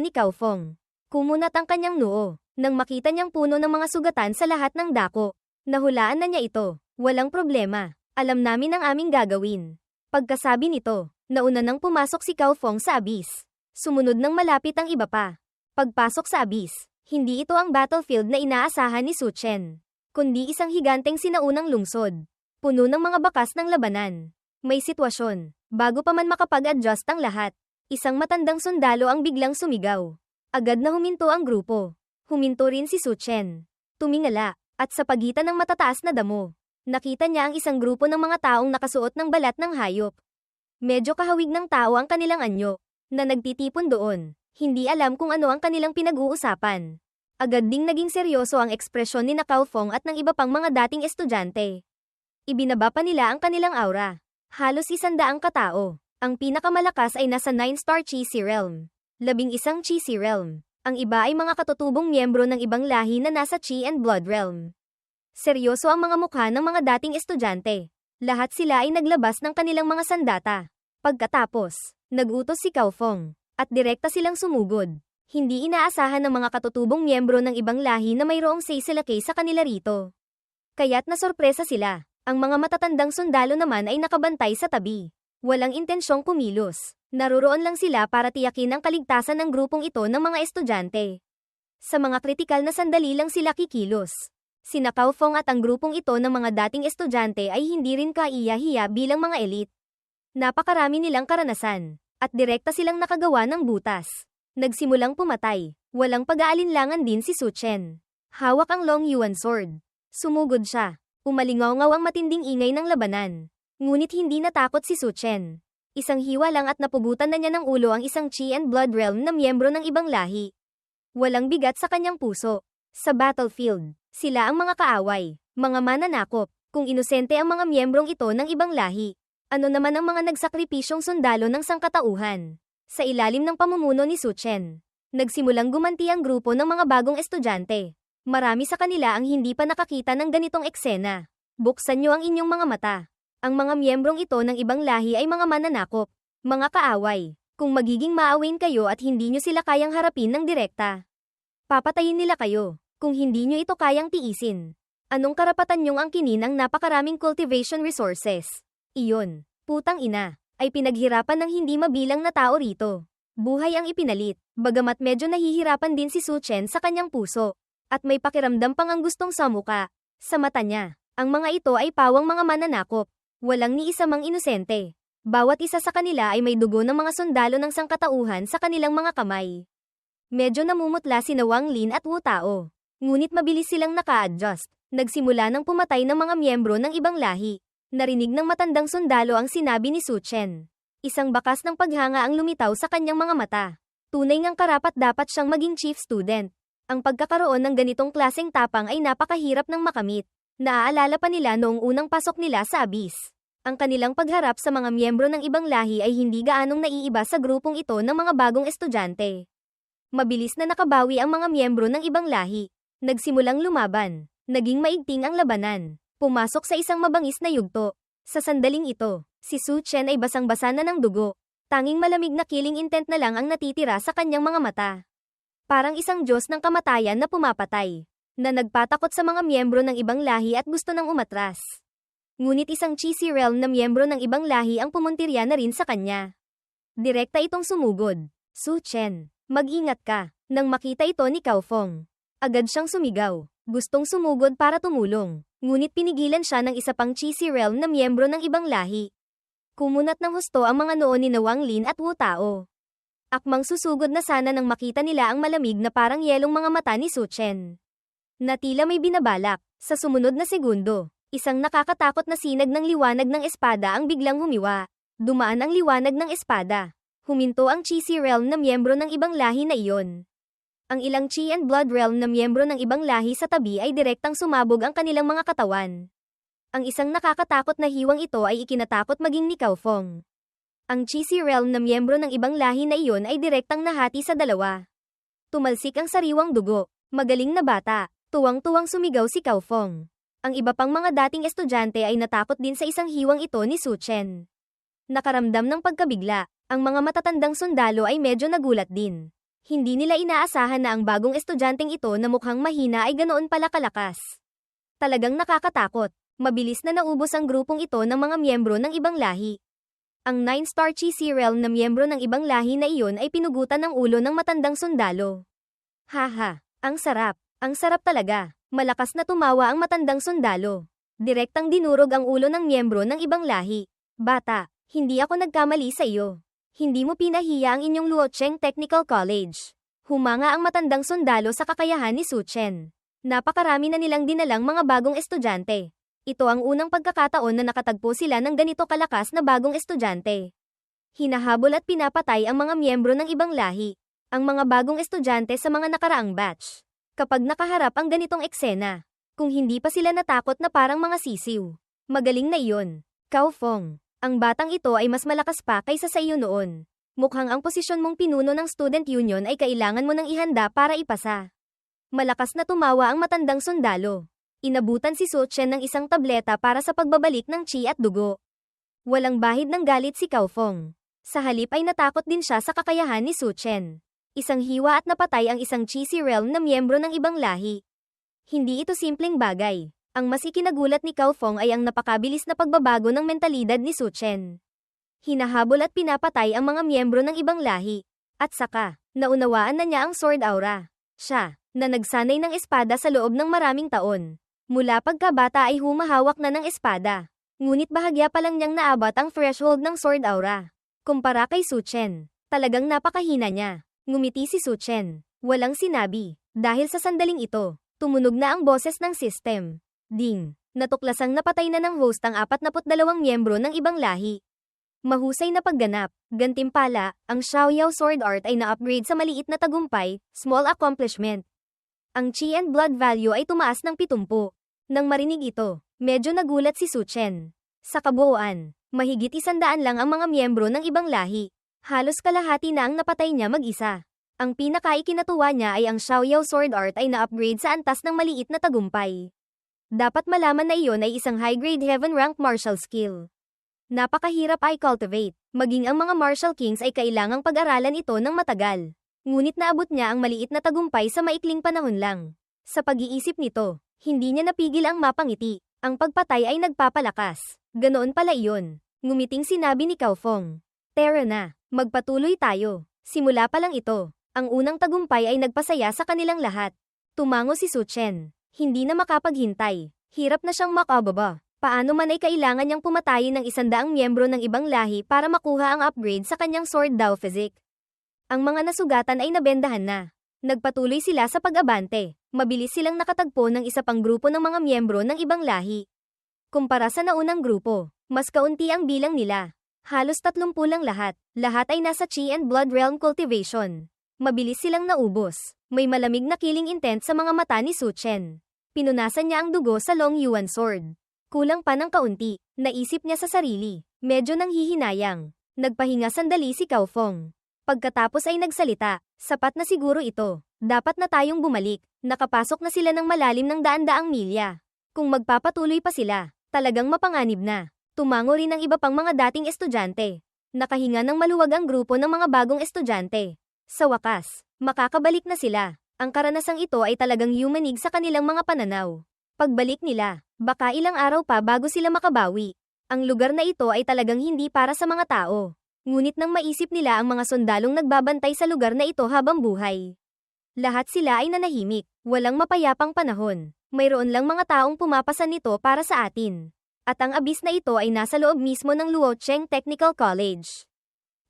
ni Kaofeng. Kumunat ang kanyang noo, nang makita niyang puno ng mga sugatan sa lahat ng dako. Nahulaan na niya ito. Walang problema. Alam namin ang aming gagawin. Pagkasabi nito, nauna nang pumasok si Kaofeng sa abyss. Sumunod nang malapit ang iba pa. Pagpasok sa abyss, hindi ito ang battlefield na inaasahan ni Su Chen, kundi isang higanteng sinaunang lungsod. Puno ng mga bakas ng labanan. May sitwasyon. Bago pa man makapag-adjust ang lahat, isang matandang sundalo ang biglang sumigaw. Agad na huminto ang grupo. Huminto rin si Su Chen. Tumingala, at sa pagitan ng matataas na damo, nakita niya ang isang grupo ng mga taong nakasuot ng balat ng hayop. Medyo kahawig ng tao ang kanilang anyo, na nagtitipon doon. Hindi alam kung ano ang kanilang pinag-uusapan. Agad ding naging seryoso ang ekspresyon ni Kaofeng at ng iba pang mga dating estudyante. Ibinaba pa nila ang kanilang aura. Halos 100 katao. Ang pinakamalakas ay nasa 9-star Chi Si Realm. 11 Chi Si Realm. Ang iba ay mga katutubong miyembro ng ibang lahi na nasa Chi and Blood Realm. Seryoso ang mga mukha ng mga dating estudyante. Lahat sila ay naglabas ng kanilang mga sandata. Pagkatapos, nag-utos si Kaofeng, at direkta silang sumugod. Hindi inaasahan ng mga katutubong miyembro ng ibang lahi na mayroong say-silakay sa kanila rito. Kaya't nasorpresa sila. Ang mga matatandang sundalo naman ay nakabantay sa tabi. Walang intensyong kumilos. Naruroon lang sila para tiyakin ang kaligtasan ng grupong ito ng mga estudyante. Sa mga kritikal na sandali lang sila kikilos. Sina Kaofeng at ang grupong ito ng mga dating estudyante ay hindi rin kaiya-hiya bilang mga elite. Napakarami nilang karanasan, at direkta silang nakagawa ng butas. Nagsimulang pumatay. Walang pag-aalinlangan din si Su Chen. Hawak ang Long Yuan Sword. Sumugod siya. Umalingaw-ngaw ang matinding ingay ng labanan. Ngunit hindi natakot si Su Chen. Isang hiwa lang at napugutan na niya ng ulo ang isang Chi and Blood Realm na miyembro ng ibang lahi. Walang bigat sa kanyang puso. Sa battlefield, sila ang mga kaaway, mga mananakop. Kung inosente ang mga miyembrong ito ng ibang lahi, ano naman ang mga nagsakripisyong sundalo ng sangkatauhan? Sa ilalim ng pamumuno ni Su Chen, nagsimulang gumanti ang grupo ng mga bagong estudyante. Marami sa kanila ang hindi pa nakakita ng ganitong eksena. Buksan niyo ang inyong mga mata. Ang mga miyembrong ito ng ibang lahi ay mga mananakop, mga kaaway. Kung magiging maawain kayo at hindi niyo sila kayang harapin ng direkta, papatayin nila kayo. Kung hindi niyo ito kayang tiisin, anong karapatan niyong angkinin ang napakaraming cultivation resources? Iyon, putang ina, ay pinaghirapan ng hindi mabilang na tao rito. Buhay ang ipinalit, bagamat medyo nahihirapan din si Su Chen sa kanyang puso. At may pakiramdam pang ang gustong samuka. Sa mata niya, ang mga ito ay pawang mga mananakop. Walang ni isa mang inosente. Bawat isa sa kanila ay may dugo ng mga sundalo ng sangkatauhan sa kanilang mga kamay. Medyo namumutla sina Wang Lin at Wu Tao. Ngunit mabilis silang naka-adjust. Nagsimula ng pumatay ng mga miyembro ng ibang lahi. Narinig ng matandang sundalo ang sinabi ni Su Chen. Isang bakas ng paghanga ang lumitaw sa kanyang mga mata. Tunay ngang karapat-dapat siyang maging chief student. Ang pagkakaroon ng ganitong klaseng tapang ay napakahirap ng makamit. Naaalala pa nila noong unang pasok nila sa abyss. Ang kanilang pagharap sa mga miyembro ng ibang lahi ay hindi gaanong naiiba sa grupong ito ng mga bagong estudyante. Mabilis na nakabawi ang mga miyembro ng ibang lahi. Nagsimulang lumaban. Naging maigting ang labanan. Pumasok sa isang mabangis na yugto. Sa sandaling ito, si Su Chen ay basang-basa na ng dugo. Tanging malamig na killing intent na lang ang natitira sa kanyang mga mata. Parang isang Diyos ng kamatayan na pumapatay, na nagpatakot sa mga miyembro ng ibang lahi at gusto nang umatras. Ngunit isang Chi Si Realm na miyembro ng ibang lahi ang pumuntirya na rin sa kanya. Direkta itong sumugod. Su Chen, mag-ingat ka. Nang makita ito ni Kaofeng, agad siyang sumigaw. Gustong sumugod para tumulong. Ngunit pinigilan siya ng isa pang Chi Si Realm na miyembro ng ibang lahi. Kumunat ng husto ang mga noo ni Wang Lin at Wu Tao. Akmang susugod na sana nang makita nila ang malamig na parang yelong mga mata ni Su Chen. Na tila may binabalak. Sa sumunod na segundo, isang nakakatakot na sinag ng liwanag ng espada ang biglang humiwa. Dumaan ang liwanag ng espada. Huminto ang Chi Si Realm na miyembro ng ibang lahi na iyon. Ang ilang Chi and Blood Realm na miyembro ng ibang lahi sa tabi ay direktang sumabog ang kanilang mga katawan. Ang isang nakakatakot na hiwang ito ay ikinatakot maging ni Kaofeng. Ang Chi Si Realm na miyembro ng ibang lahi na iyon ay direktang nahati sa dalawa. Tumalsik ang sariwang dugo. Magaling na bata. Tuwang-tuwang sumigaw si Kaofeng. Ang iba pang mga dating estudyante ay natakot din sa isang hiwang ito ni Su Chen. Nakaramdam ng pagkabigla. Ang mga matatandang sundalo ay medyo nagulat din. Hindi nila inaasahan na ang bagong estudyanteng ito na mukhang mahina ay ganoon pala kalakas. Talagang nakakatakot. Mabilis na naubos ang grupong ito ng mga miyembro ng ibang lahi. Ang 9-star cheesy realm na miyembro ng ibang lahi na iyon ay pinugutan ng ulo ng matandang sundalo. Haha, ang sarap. Ang sarap talaga. Malakas na tumawa ang matandang sundalo. Direktang dinurog ang ulo ng miyembro ng ibang lahi. Bata, hindi ako nagkamali sa iyo. Hindi mo pinahiya ang inyong Luocheng Technical College. Humanga ang matandang sundalo sa kakayahan ni Su Chen. Napakarami na nilang dinalang mga bagong estudyante. Ito ang unang pagkakataon na nakatagpo sila ng ganito kalakas na bagong estudyante. Hinahabol at pinapatay ang mga miyembro ng ibang lahi. Ang mga bagong estudyante sa mga nakaraang batch. Kapag nakaharap ang ganitong eksena, kung hindi pa sila natakot na parang mga sisiw. Magaling na iyon. Cao Fong, ang batang ito ay mas malakas pa kaysa sa iyo noon. Mukhang ang posisyon mong pinuno ng student union ay kailangan mo nang ihanda para ipasa. Malakas na tumawa ang matandang sundalo. Inabutan si Su Chen ng isang tableta para sa pagbabalik ng chi at dugo. Walang bahid ng galit si Cao Fong. Sa halip ay natakot din siya sa kakayahan ni Su Chen. Isang hiwa at napatay ang isang cheesy realm na miyembro ng ibang lahi. Hindi ito simpleng bagay. Ang mas ikinagulat ni Cao Fong ay ang napakabilis na pagbabago ng mentalidad ni Su Chen. Hinahabol at pinapatay ang mga miyembro ng ibang lahi. At saka, naunawaan na niya ang sword aura. Siya, na nagsanay ng espada sa loob ng maraming taon. Mula pagkabata ay humahawak na ng espada. Ngunit bahagya pa lang niyang naabot ang threshold ng sword aura. Kumpara kay Su Chen, talagang napakahina niya. Ngumiti si Su Chen. Walang sinabi. Dahil sa sandaling ito, tumunog na ang boses ng system. Ding. Natuklasang napatay na ng host ang 42 miyembro ng ibang lahi. Mahusay na pagganap. Gantimpala, ang Xiaoyao sword art ay na-upgrade sa maliit na tagumpay, small accomplishment. Ang chi and blood value ay tumaas ng 70. Nang marinig ito, medyo nagulat si Su Chen. Sa kabuuan, mahigit 100 lang ang mga miyembro ng ibang lahi. Halos kalahati na ang napatay niya mag-isa. Ang pinakaikinatuwa niya ay ang Xiaoyao sword art ay na-upgrade sa antas ng maliit na tagumpay. Dapat malaman na iyon ay isang high-grade heaven rank martial skill. Napakahirap ay cultivate. Maging ang mga martial kings ay kailangang pag-aralan ito ng matagal. Ngunit naabot niya ang maliit na tagumpay sa maikling panahon lang. Sa pag-iisip nito, hindi niya napigil ang mapangiti. Ang pagpatay ay nagpapalakas. Ganoon pala iyon. Ngumiting sinabi ni Cao Fong. Tara na, magpatuloy tayo. Simula pa lang ito. Ang unang tagumpay ay nagpasaya sa kanilang lahat. Tumango si Su Chen. Hindi na makapaghintay. Hirap na siyang makababa. Paano man ay kailangan niyang pumatayin ng 100 miyembro ng ibang lahi para makuha ang upgrade sa kanyang sword Dao physique. Ang mga nasugatan ay nabendahan na. Nagpatuloy sila sa pag-abante. Mabilis silang nakatagpo ng isa pang grupo ng mga miyembro ng ibang lahi. Kumpara sa naunang grupo, mas kaunti ang bilang nila. Halos 30 lang lahat. Lahat ay nasa chi and blood realm cultivation. Mabilis silang naubos. May malamig na killing intent sa mga mata ni Su Chen. Pinunasan niya ang dugo sa Long Yuan sword. Kulang pa ng kaunti. Naisip niya sa sarili. Medyo nanghihinayang. Nagpahinga sandali si Cao Fong. Pagkatapos ay nagsalita. Sapat na siguro ito. Dapat na tayong bumalik. Nakapasok na sila ng malalim ng daan-daang milya. Kung magpapatuloy pa sila, talagang mapanganib na. Tumango rin ang iba pang mga dating estudyante. Nakahinga ng maluwag ang grupo ng mga bagong estudyante. Sa wakas, makakabalik na sila. Ang karanasang ito ay talagang yumanig sa kanilang mga pananaw. Pagbalik nila, baka ilang araw pa bago sila makabawi. Ang lugar na ito ay talagang hindi para sa mga tao. Ngunit nang maisip nila ang mga sundalong nagbabantay sa lugar na ito habang buhay. Lahat sila ay nanahimik, walang mapayapang panahon. Mayroon lang mga taong pumapasan nito para sa atin. At ang abis na ito ay nasa loob mismo ng Luocheng Technical College.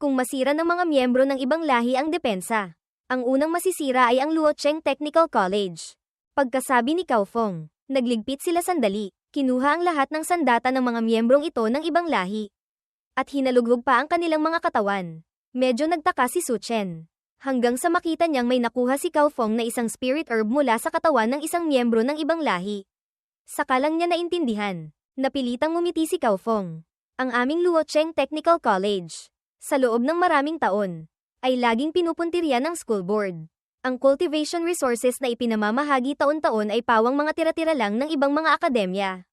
Kung masira ng mga miyembro ng ibang lahi ang depensa, ang unang masisira ay ang Luocheng Technical College. Pagkasabi ni Cao Fong, nagligpit sila sandali, kinuha ang lahat ng sandata ng mga miyembrong ito ng ibang lahi. At hinalugog pa ang kanilang mga katawan. Medyo nagtaka si Su Chen. Hanggang sa makita niyang may nakuha si Cao Fong na isang spirit herb mula sa katawan ng isang miyembro ng ibang lahi. Saka lang niya naintindihan. Napilitang ngumiti si Cao Fong. Ang aming Luocheng Technical College, sa loob ng maraming taon, ay laging pinupuntirya ng school board. Ang cultivation resources na ipinamamahagi taon-taon ay pawang mga tira-tira lang ng ibang mga akademya.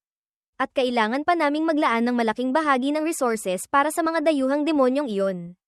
At kailangan pa naming maglaan ng malaking bahagi ng resources para sa mga dayuhang demonyong iyon.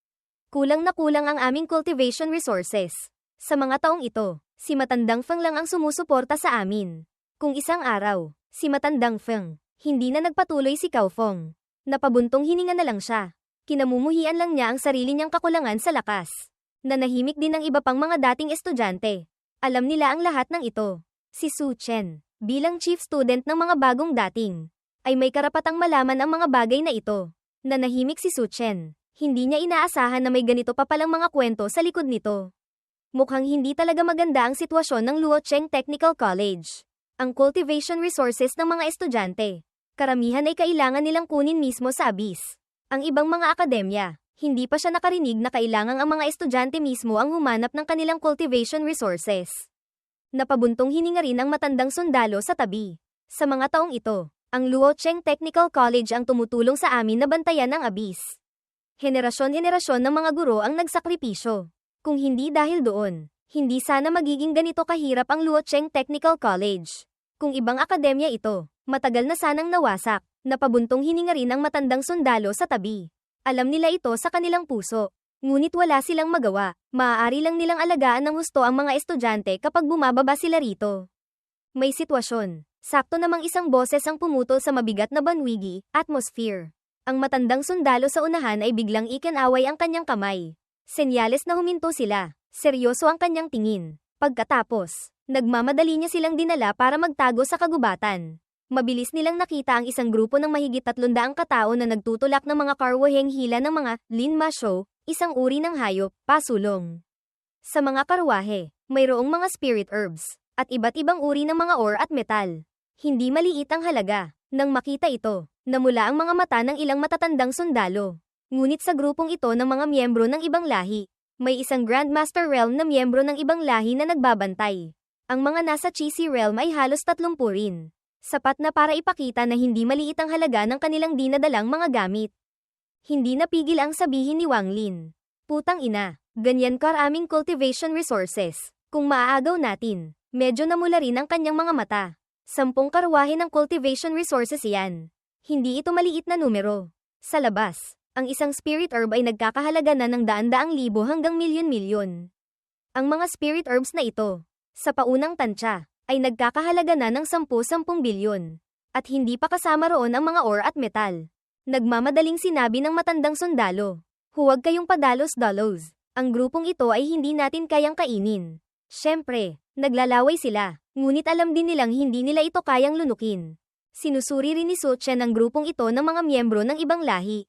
Kulang na kulang ang aming cultivation resources. Sa mga taong ito, si Matandang Feng lang ang sumusuporta sa amin. Kung isang araw, si Matandang Feng, hindi na nagpatuloy si Cao Feng. Napabuntong hininga na lang siya. Kinamumuhian lang niya ang sarili niyang kakulangan sa lakas. Nanahimik din ang iba pang mga dating estudyante. Alam nila ang lahat ng ito. Si Su Chen, bilang chief student ng mga bagong dating, ay may karapatang malaman ang mga bagay na ito. Nanahimik si Su Chen. Hindi niya inaasahan na may ganito pa palang mga kwento sa likod nito. Mukhang hindi talaga maganda ang sitwasyon ng Luocheng Technical College. Ang cultivation resources ng mga estudyante, karamihan ay kailangan nilang kunin mismo sa abyss. Ang ibang mga akademya, hindi pa siya nakarinig na kailangang ang mga estudyante mismo ang humanap ng kanilang cultivation resources. Napabuntong hininga rin ang matandang sundalo sa tabi. Sa mga taong ito, ang Luocheng Technical College ang tumutulong sa amin na bantayan ang abyss. Henerasyon-henerasyon ng mga guro ang nagsakripisyo. Kung hindi dahil doon, hindi sana magiging ganito kahirap ang Luocheng Technical College. Kung ibang akademya ito, matagal na sanang nawasak. Napabuntong hininga rin ang matandang sundalo sa tabi. Alam nila ito sa kanilang puso. Ngunit wala silang magawa. Maaari lang nilang alagaan ng husto ang mga estudyante kapag bumababa sila rito. May sitwasyon. Sakto namang isang boses ang pumutol sa mabigat na banwigi, atmosphere. Ang matandang sundalo sa unahan ay biglang ikinaway ang kanyang kamay. Senyales na huminto sila. Seryoso ang kanyang tingin. Pagkatapos, nagmamadali niya silang dinala para magtago sa kagubatan. Mabilis nilang nakita ang isang grupo ng mahigit 300 katao na nagtutulak ng mga karwaheng hila ng mga Lin Ma Shou, isang uri ng hayop, pasulong. Sa mga karwahe, mayroong mga spirit herbs, at iba't ibang uri ng mga ore at metal. Hindi maliit ang halaga. Nang makita ito, namula ang mga mata ng ilang matatandang sundalo. Ngunit sa grupong ito ng mga miyembro ng ibang lahi, may isang Grandmaster Realm na miyembro ng ibang lahi na nagbabantay. Ang mga nasa Cheesy Realm ay halos 30 rin. Sapat na para ipakita na hindi maliit ang halaga ng kanilang dinadalang mga gamit. Hindi napigil ang sabihin ni Wang Lin. Putang ina, ganyan karaming cultivation resources. Kung maaagaw natin, medyo namula rin ang kanyang mga mata. 10 karwahe ng cultivation resources yan. Hindi ito maliit na numero. Sa labas, ang isang spirit herb ay nagkakahalaga na ng daan-daang libo hanggang milyon-milyon. Ang mga spirit herbs na ito, sa paunang tansya, ay nagkakahalaga na ng 10-10 bilyon. At hindi pa kasama roon ang mga ore at metal. Nagmamadaling sinabi ng matandang sundalo. Huwag kayong padalos-dalos. Ang grupong ito ay hindi natin kayang kainin. Siyempre, naglalaway sila. Ngunit alam din nilang hindi nila ito kayang lunukin. Sinusuri rin ni Su Chen ang grupong ito ng mga miyembro ng ibang lahi.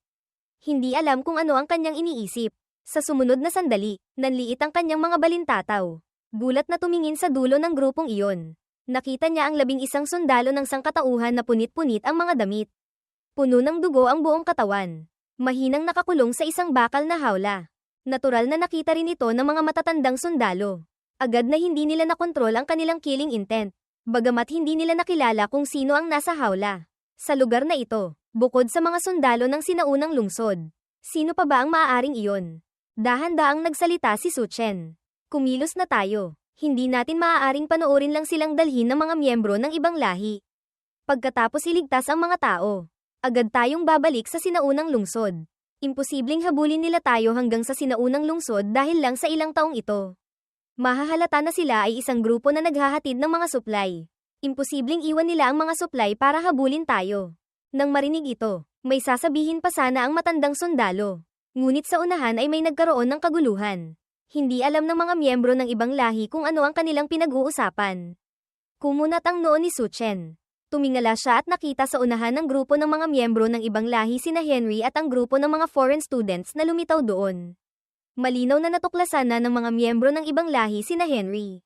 Hindi alam kung ano ang kanyang iniisip. Sa sumunod na sandali, nanliit ang kanyang mga balintataw. Gulat na tumingin sa dulo ng grupong iyon. Nakita niya ang 11 sundalo ng sangkatauhan na punit-punit ang mga damit. Puno ng dugo ang buong katawan. Mahinang nakakulong sa isang bakal na hawla. Natural na nakita rin ito ng mga matatandang sundalo. Agad na hindi nila nakontrol ang kanilang killing intent. Bagamat hindi nila nakilala kung sino ang nasa hawla. Sa lugar na ito, bukod sa mga sundalo ng sinaunang lungsod, sino pa ba ang maaaring iyon? Dahan-daang nagsalita si Su Chen. Kumilos na tayo. Hindi natin maaaring panoorin lang silang dalhin ng mga miyembro ng ibang lahi. Pagkatapos iligtas ang mga tao, agad tayong babalik sa sinaunang lungsod. Imposibleng habulin nila tayo hanggang sa sinaunang lungsod dahil lang sa ilang taong ito. Mahahalata na sila ay isang grupo na naghahatid ng mga supply. Imposibleng iwan nila ang mga supply para habulin tayo. Nang marinig ito, may sasabihin pa sana ang matandang sundalo. Ngunit sa unahan ay may nagkaroon ng kaguluhan. Hindi alam ng mga miyembro ng ibang lahi kung ano ang kanilang pinag-uusapan. Kumunat ang noo ni Su Chen. Tumingala siya at nakita sa unahan ng grupo ng mga miyembro ng ibang lahi sina Henry at ang grupo ng mga foreign students na lumitaw doon. Malinaw na natuklasan na ng mga miyembro ng ibang lahi sina Henry.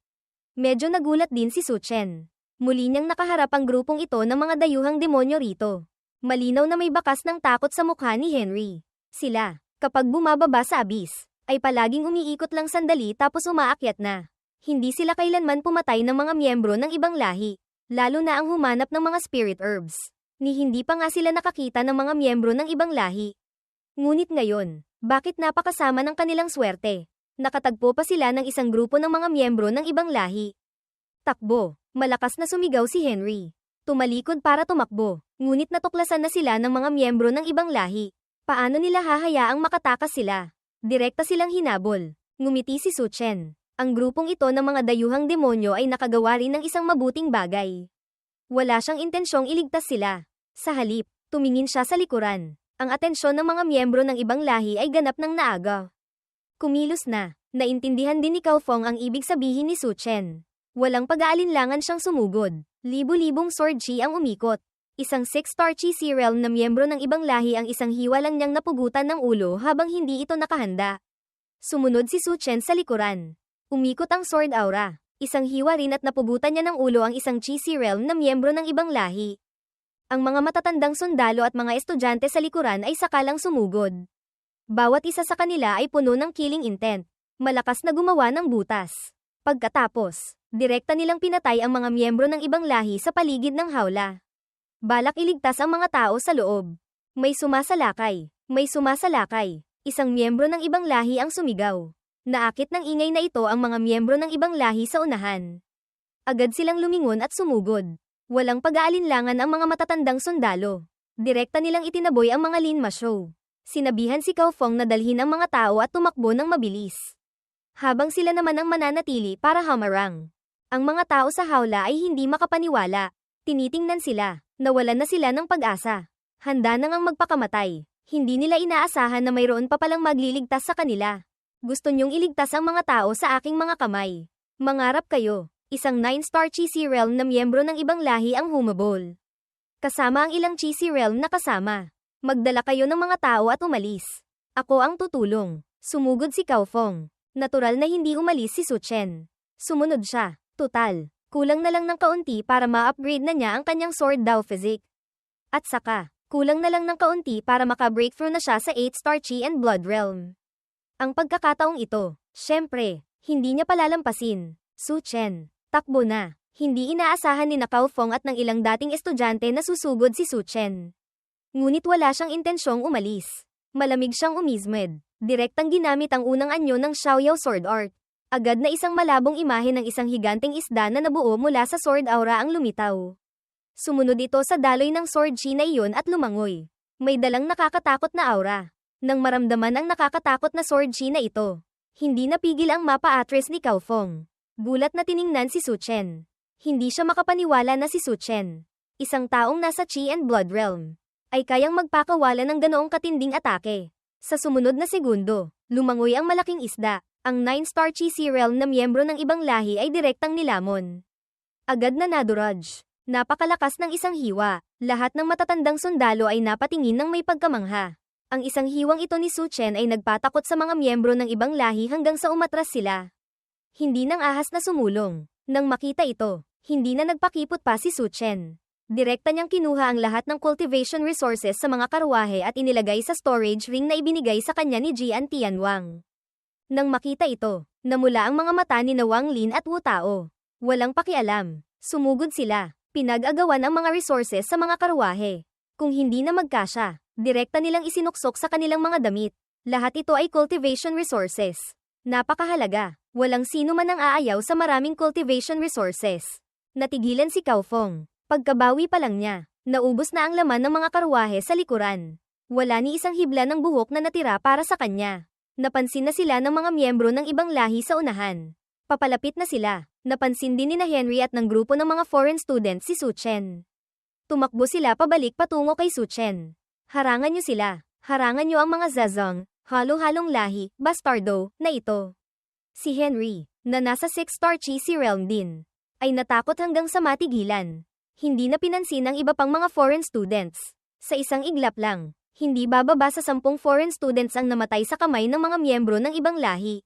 Medyo nagulat din si Su Chen. Muli niyang nakaharap ang grupong ito ng mga dayuhang demonyo rito. Malinaw na may bakas ng takot sa mukha ni Henry. Sila, kapag bumababa sa abyss, ay palaging umiikot lang sandali tapos umaakyat na. Hindi sila kailanman pumatay ng mga miyembro ng ibang lahi, lalo na ang humanap ng mga spirit herbs. Ni hindi pa nga sila nakakita ng mga miyembro ng ibang lahi. Ngunit ngayon, bakit napakasama ng kanilang swerte? Nakatagpo pa sila ng isang grupo ng mga miyembro ng ibang lahi. Takbo, malakas na sumigaw si Henry. Tumalikod para tumakbo, ngunit natuklasan na sila ng mga miyembro ng ibang lahi. Paano nila hahayaang makatakas sila? Direkta silang hinabol. Ngumiti si Su Chen. Ang grupong ito ng mga dayuhang demonyo ay nakagawa rin ng isang mabuting bagay. Wala siyang intensyong iligtas sila. Sa halip, tumingin siya sa likuran. Ang atensyon ng mga miyembro ng ibang lahi ay ganap ng naaga. Kumilos na. Naintindihan din ni Cao Feng ang ibig sabihin ni Su Chen. Walang pag-aalinlangan siyang sumugod. Libu-libong sword chi ang umikot. Isang 6-star chi si realm na miyembro ng ibang lahi ang isang hiwa lang niyang napugutan ng ulo habang hindi ito nakahanda. Sumunod si Su Chen sa likuran. Umikot ang sword aura. Isang hiwa rin at napugutan niya ng ulo ang isang chi si realm na miyembro ng ibang lahi. Ang mga matatandang sundalo at mga estudyante sa likuran ay sakalang sumugod. Bawat isa sa kanila ay puno ng killing intent. Malakas na gumawa ng butas. Pagkatapos, direkta nilang pinatay ang mga miyembro ng ibang lahi sa paligid ng hawla. Balak iligtas ang mga tao sa loob. May sumasalakay. May sumasalakay. Isang miyembro ng ibang lahi ang sumigaw. Naakit ng ingay na ito ang mga miyembro ng ibang lahi sa unahan. Agad silang lumingon at sumugod. Walang pag-aalinlangan ang mga matatandang sundalo. Direkta nilang itinaboy ang mga Lin Ma Shou. Sinabihan si Cao Feng na dalhin ang mga tao at tumakbo ng mabilis. Habang sila naman ang mananatili para hamarang. Ang mga tao sa hawla ay hindi makapaniwala. Tinitingnan sila. Nawalan na sila ng pag-asa. Handa na ngang magpakamatay. Hindi nila inaasahan na mayroon pa palang magliligtas sa kanila. Gusto niyong iligtas ang mga tao sa aking mga kamay. Mangarap kayo. Isang 9-star chi si realm na miyembro ng ibang lahi ang humabol. Kasama ang ilang chi si realm na kasama. Magdala kayo ng mga tao at umalis. Ako ang tutulong. Sumugod si Cao Feng. Natural na hindi umalis si Su Chen. Sumunod siya. Tutal. Kulang na lang ng kaunti para ma-upgrade na niya ang kanyang sword Dao physique. At saka, kulang na lang ng kaunti para maka-breakthrough na siya sa 8-star Chi and Blood Realm. Ang pagkakataong ito, syempre, hindi niya palalampasin. Su Chen, takbo na. Hindi inaasahan ni Cao Feng at ng ilang dating estudyante na susugod si Su Chen. Ngunit wala siyang intensyong umalis. Malamig siyang umismed. Direktang ginamit ang unang anyo ng Xiaoyao Sword Art. Agad na isang malabong imahe ng isang higanteng isda na nabuo mula sa sword aura ang lumitaw. Sumunod ito sa daloy ng sword chi na iyon at lumangoy. May dalang nakakatakot na aura. Nang maramdaman ang nakakatakot na sword chi na ito, hindi napigil ang mapa-atres ni Cao Feng. Gulat na tiningnan si Su Chen. Hindi siya makapaniwala na si Su Chen, isang taong nasa Chi and Blood Realm, ay kayang magpakawala ng ganoong katinding atake. Sa sumunod na segundo, lumangoy ang malaking isda. Ang 9-star Chi si realm na miyembro ng ibang lahi ay direktang nilamon. Agad na naduraj. Napakalakas ng isang hiwa. Lahat ng matatandang sundalo ay napatingin ng may pagkamangha. Ang isang hiwang ito ni Su Chen ay nagpatakot sa mga miyembro ng ibang lahi hanggang sa umatras sila. Hindi nang ahas na sumulong. Nang makita ito, hindi na nagpakipot pa si Su Chen. Direkta niyang kinuha ang lahat ng cultivation resources sa mga karwahe at inilagay sa storage ring na ibinigay sa kanya ni Jian Tianwang. Nang makita ito, namula ang mga mata ni Wang Lin at Wu Tao. Walang pakialam. Sumugod sila. Pinag-agawan ang mga resources sa mga karwahe. Kung hindi na magkasya, direkta nilang isinuksok sa kanilang mga damit. Lahat ito ay cultivation resources. Napakahalaga. Walang sino man ang aayaw sa maraming cultivation resources. Natigilan si Cao Feng. Pagkabawi pa lang niya, naubos na ang laman ng mga karwahe sa likuran. Wala ni isang hibla ng buhok na natira para sa kanya. Napansin na sila ng mga miyembro ng ibang lahi sa unahan. Papalapit na sila. Napansin din ni Henry at ng grupo ng mga foreign students si Su Chen. Tumakbo sila pabalik patungo kay Su Chen. Harangan niyo sila. Harangan niyo ang mga Zazong, halo-halong lahi, bastardo, na ito. Si Henry, na nasa 6-star Chi si realm din, ay natakot hanggang sa matigilan. Hindi na pinansin ang iba pang mga foreign students. Sa isang iglap lang, hindi bababa sa 10 foreign students ang namatay sa kamay ng mga miyembro ng ibang lahi.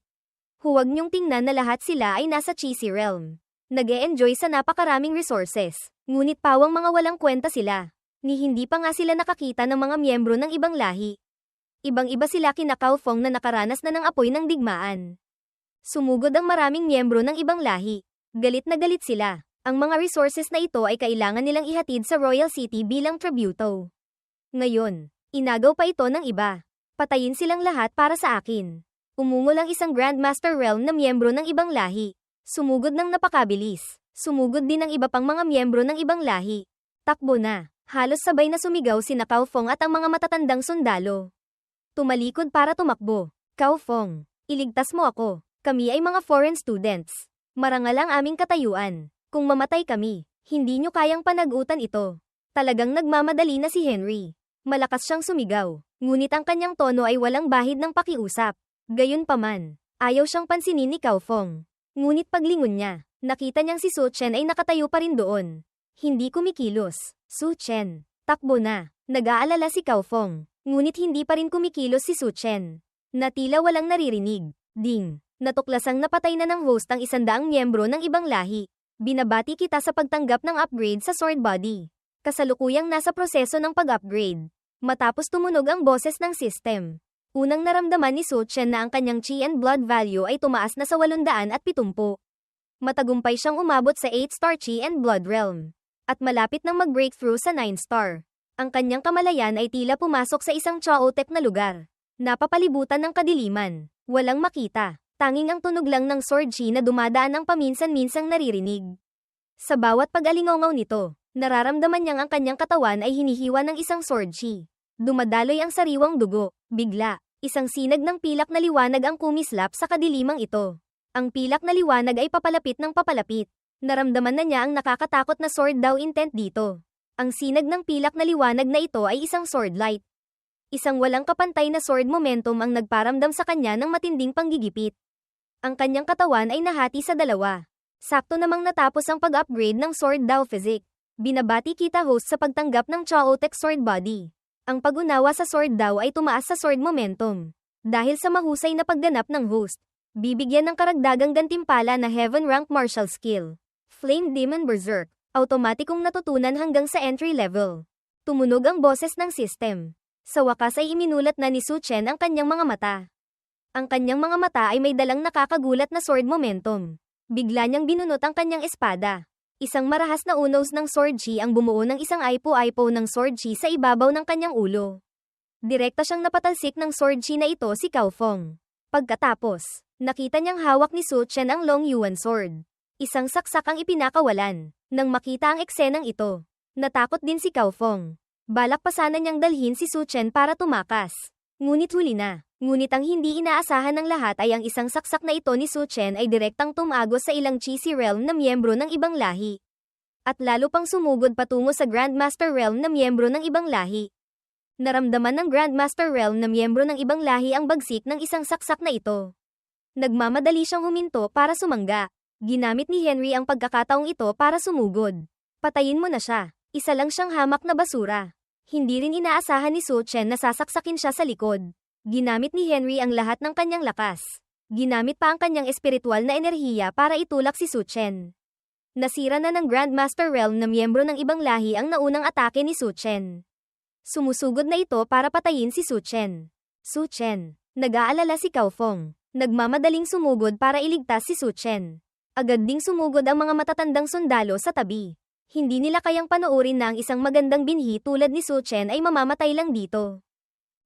Huwag niyong tingnan na lahat sila ay nasa Chi si realm. Nag-e-enjoy sa napakaraming resources. Ngunit pawang mga walang kwenta sila. Ni hindi pa nga sila nakakita ng mga miyembro ng ibang lahi. Ibang-iba sila kina Cao Feng na nakaranas na ng apoy ng digmaan. Sumugod ang maraming miyembro ng ibang lahi. Galit na galit sila. Ang mga resources na ito ay kailangan nilang ihatid sa Royal City bilang tributo. Ngayon, inagaw pa ito ng iba. Patayin silang lahat para sa akin. Umungol ang isang Grandmaster Realm na miyembro ng ibang lahi. Sumugod ng napakabilis. Sumugod din ang iba pang mga miyembro ng ibang lahi. Takbo na. Halos sabay na sumigaw sina Cao Feng at ang mga matatandang sundalo. Tumalikod para tumakbo. Cao Feng, iligtas mo ako. Kami ay mga foreign students. Marangal ang aming katayuan. Kung mamatay kami, hindi nyo kayang panagutan ito. Talagang nagmamadali na si Henry. Malakas siyang sumigaw. Ngunit ang kanyang tono ay walang bahid ng pakiusap. Gayunpaman, ayaw siyang pansinin ni Cao Fong. Ngunit paglingon niya, nakita niyang si Su Chen ay nakatayo pa rin doon. Hindi kumikilos. Su Chen, takbo na. Nag-aalala si Cao Fong. Ngunit hindi pa rin kumikilos si Su Chen. Na tila walang naririnig. Ding. Natuklasang napatay na ng host ang 100 miyembro ng ibang lahi. Binabati kita sa pagtanggap ng upgrade sa sword body. Kasalukuyang nasa proseso ng pag-upgrade. Matapos tumunog ang boses ng system. Unang naramdaman ni Su Chen na ang kanyang chi and blood value ay tumaas na sa 870. Matagumpay siyang umabot sa 8-star chi and blood realm. At malapit nang mag-breakthrough sa 9-star. Ang kanyang kamalayan ay tila pumasok sa isang chaotic na lugar. Napapalibutan ng kadiliman. Walang makita. Tanging ang tunog lang ng sword chi na dumadaan ang paminsan-minsang naririnig. Sa bawat pag-alingaw nito, nararamdaman niyang ang kanyang katawan ay hinihiwa ng isang sword chi. Dumadaloy ang sariwang dugo. Bigla, isang sinag ng pilak na liwanag ang kumislap sa kadilimang ito. Ang pilak na liwanag ay papalapit ng papalapit. Naramdaman na niya ang nakakatakot na sword daw intent dito. Ang sinag ng pilak na liwanag na ito ay isang sword light. Isang walang kapantay na sword momentum ang nagparamdam sa kanya ng matinding panggigipit. Ang kanyang katawan ay nahati sa dalawa. Sakto namang natapos ang pag-upgrade ng sword Dao Physique. Binabati kita host sa pagtanggap ng chaotic sword body. Ang pag-unawa sa sword Dao ay tumaas sa sword momentum. Dahil sa mahusay na pagganap ng host, bibigyan ng karagdagang gantimpala na heaven rank martial skill. Flame Demon Berserk. Automatikong natutunan hanggang sa entry level. Tumunog ang boses ng system. Sa wakas ay iminulat na ni Su Chen ang kanyang mga mata. Ang kanyang mga mata ay may dalang nakakagulat na sword momentum. Bigla niyang binunot ang kanyang espada. Isang marahas na unos ng sword chi ang bumuo ng isang aipo-aipo ng sword chi sa ibabaw ng kanyang ulo. Direkta siyang napatalsik ng sword chi na ito si Cao Fong. Pagkatapos, nakita niyang hawak ni Su Chen ang Long Yuan sword. Isang saksak ang ipinakawalan. Nang makita ang eksenang ito, natakot din si Cao Fong. Balak pa sana niyang dalhin si Su Chen para tumakas. Ngunit huli na. Ngunit ang hindi inaasahan ng lahat ay ang isang saksak na ito ni Su Chen ay direktang tumagos sa ilang Chi-Si realm na miyembro ng ibang lahi. At lalo pang sumugod patungo sa Grandmaster realm na miyembro ng ibang lahi. Naramdaman ng Grandmaster realm na miyembro ng ibang lahi ang bagsik ng isang saksak na ito. Nagmamadali siyang huminto para sumangga. Ginamit ni Henry ang pagkakataong ito para sumugod. Patayin mo na siya. Isa lang siyang hamak na basura. Hindi rin inaasahan ni Su Chen na sasaksakin siya sa likod. Ginamit ni Henry ang lahat ng kanyang lakas. Ginamit pa ang kanyang espiritual na enerhiya para itulak si Su Chen. Nasira na ng Grandmaster realm na miyembro ng ibang lahi ang naunang atake ni Su Chen. Sumusugod na ito para patayin si Su Chen. Su Chen. Nag-aalala si Cao Fong. Nagmamadaling sumugod para iligtas si Su Chen. Agad ding sumugod ang mga matatandang sundalo sa tabi. Hindi nila kayang panoorin na ang isang magandang binhi tulad ni Su Chen ay mamamatay lang dito.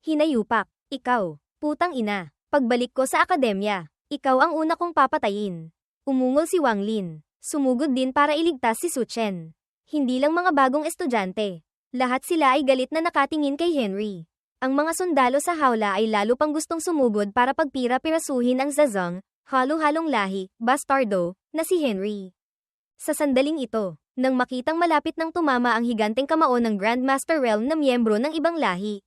Hinayupak, ikaw, putang ina, pagbalik ko sa akademya, ikaw ang una kong papatayin. Umungol si Wang Lin, sumugod din para iligtas si Su Chen. Hindi lang mga bagong estudyante. Lahat sila ay galit na nakatingin kay Henry. Ang mga sundalo sa hawla ay lalo pang gustong sumugod para pagpira-pirasuhin ang Zazong, halo-halong lahi, bastardo, na si Henry. Sa sandaling ito, nang makitang malapit nang tumama ang higanteng kamao ng Grandmaster realm na miyembro ng ibang lahi.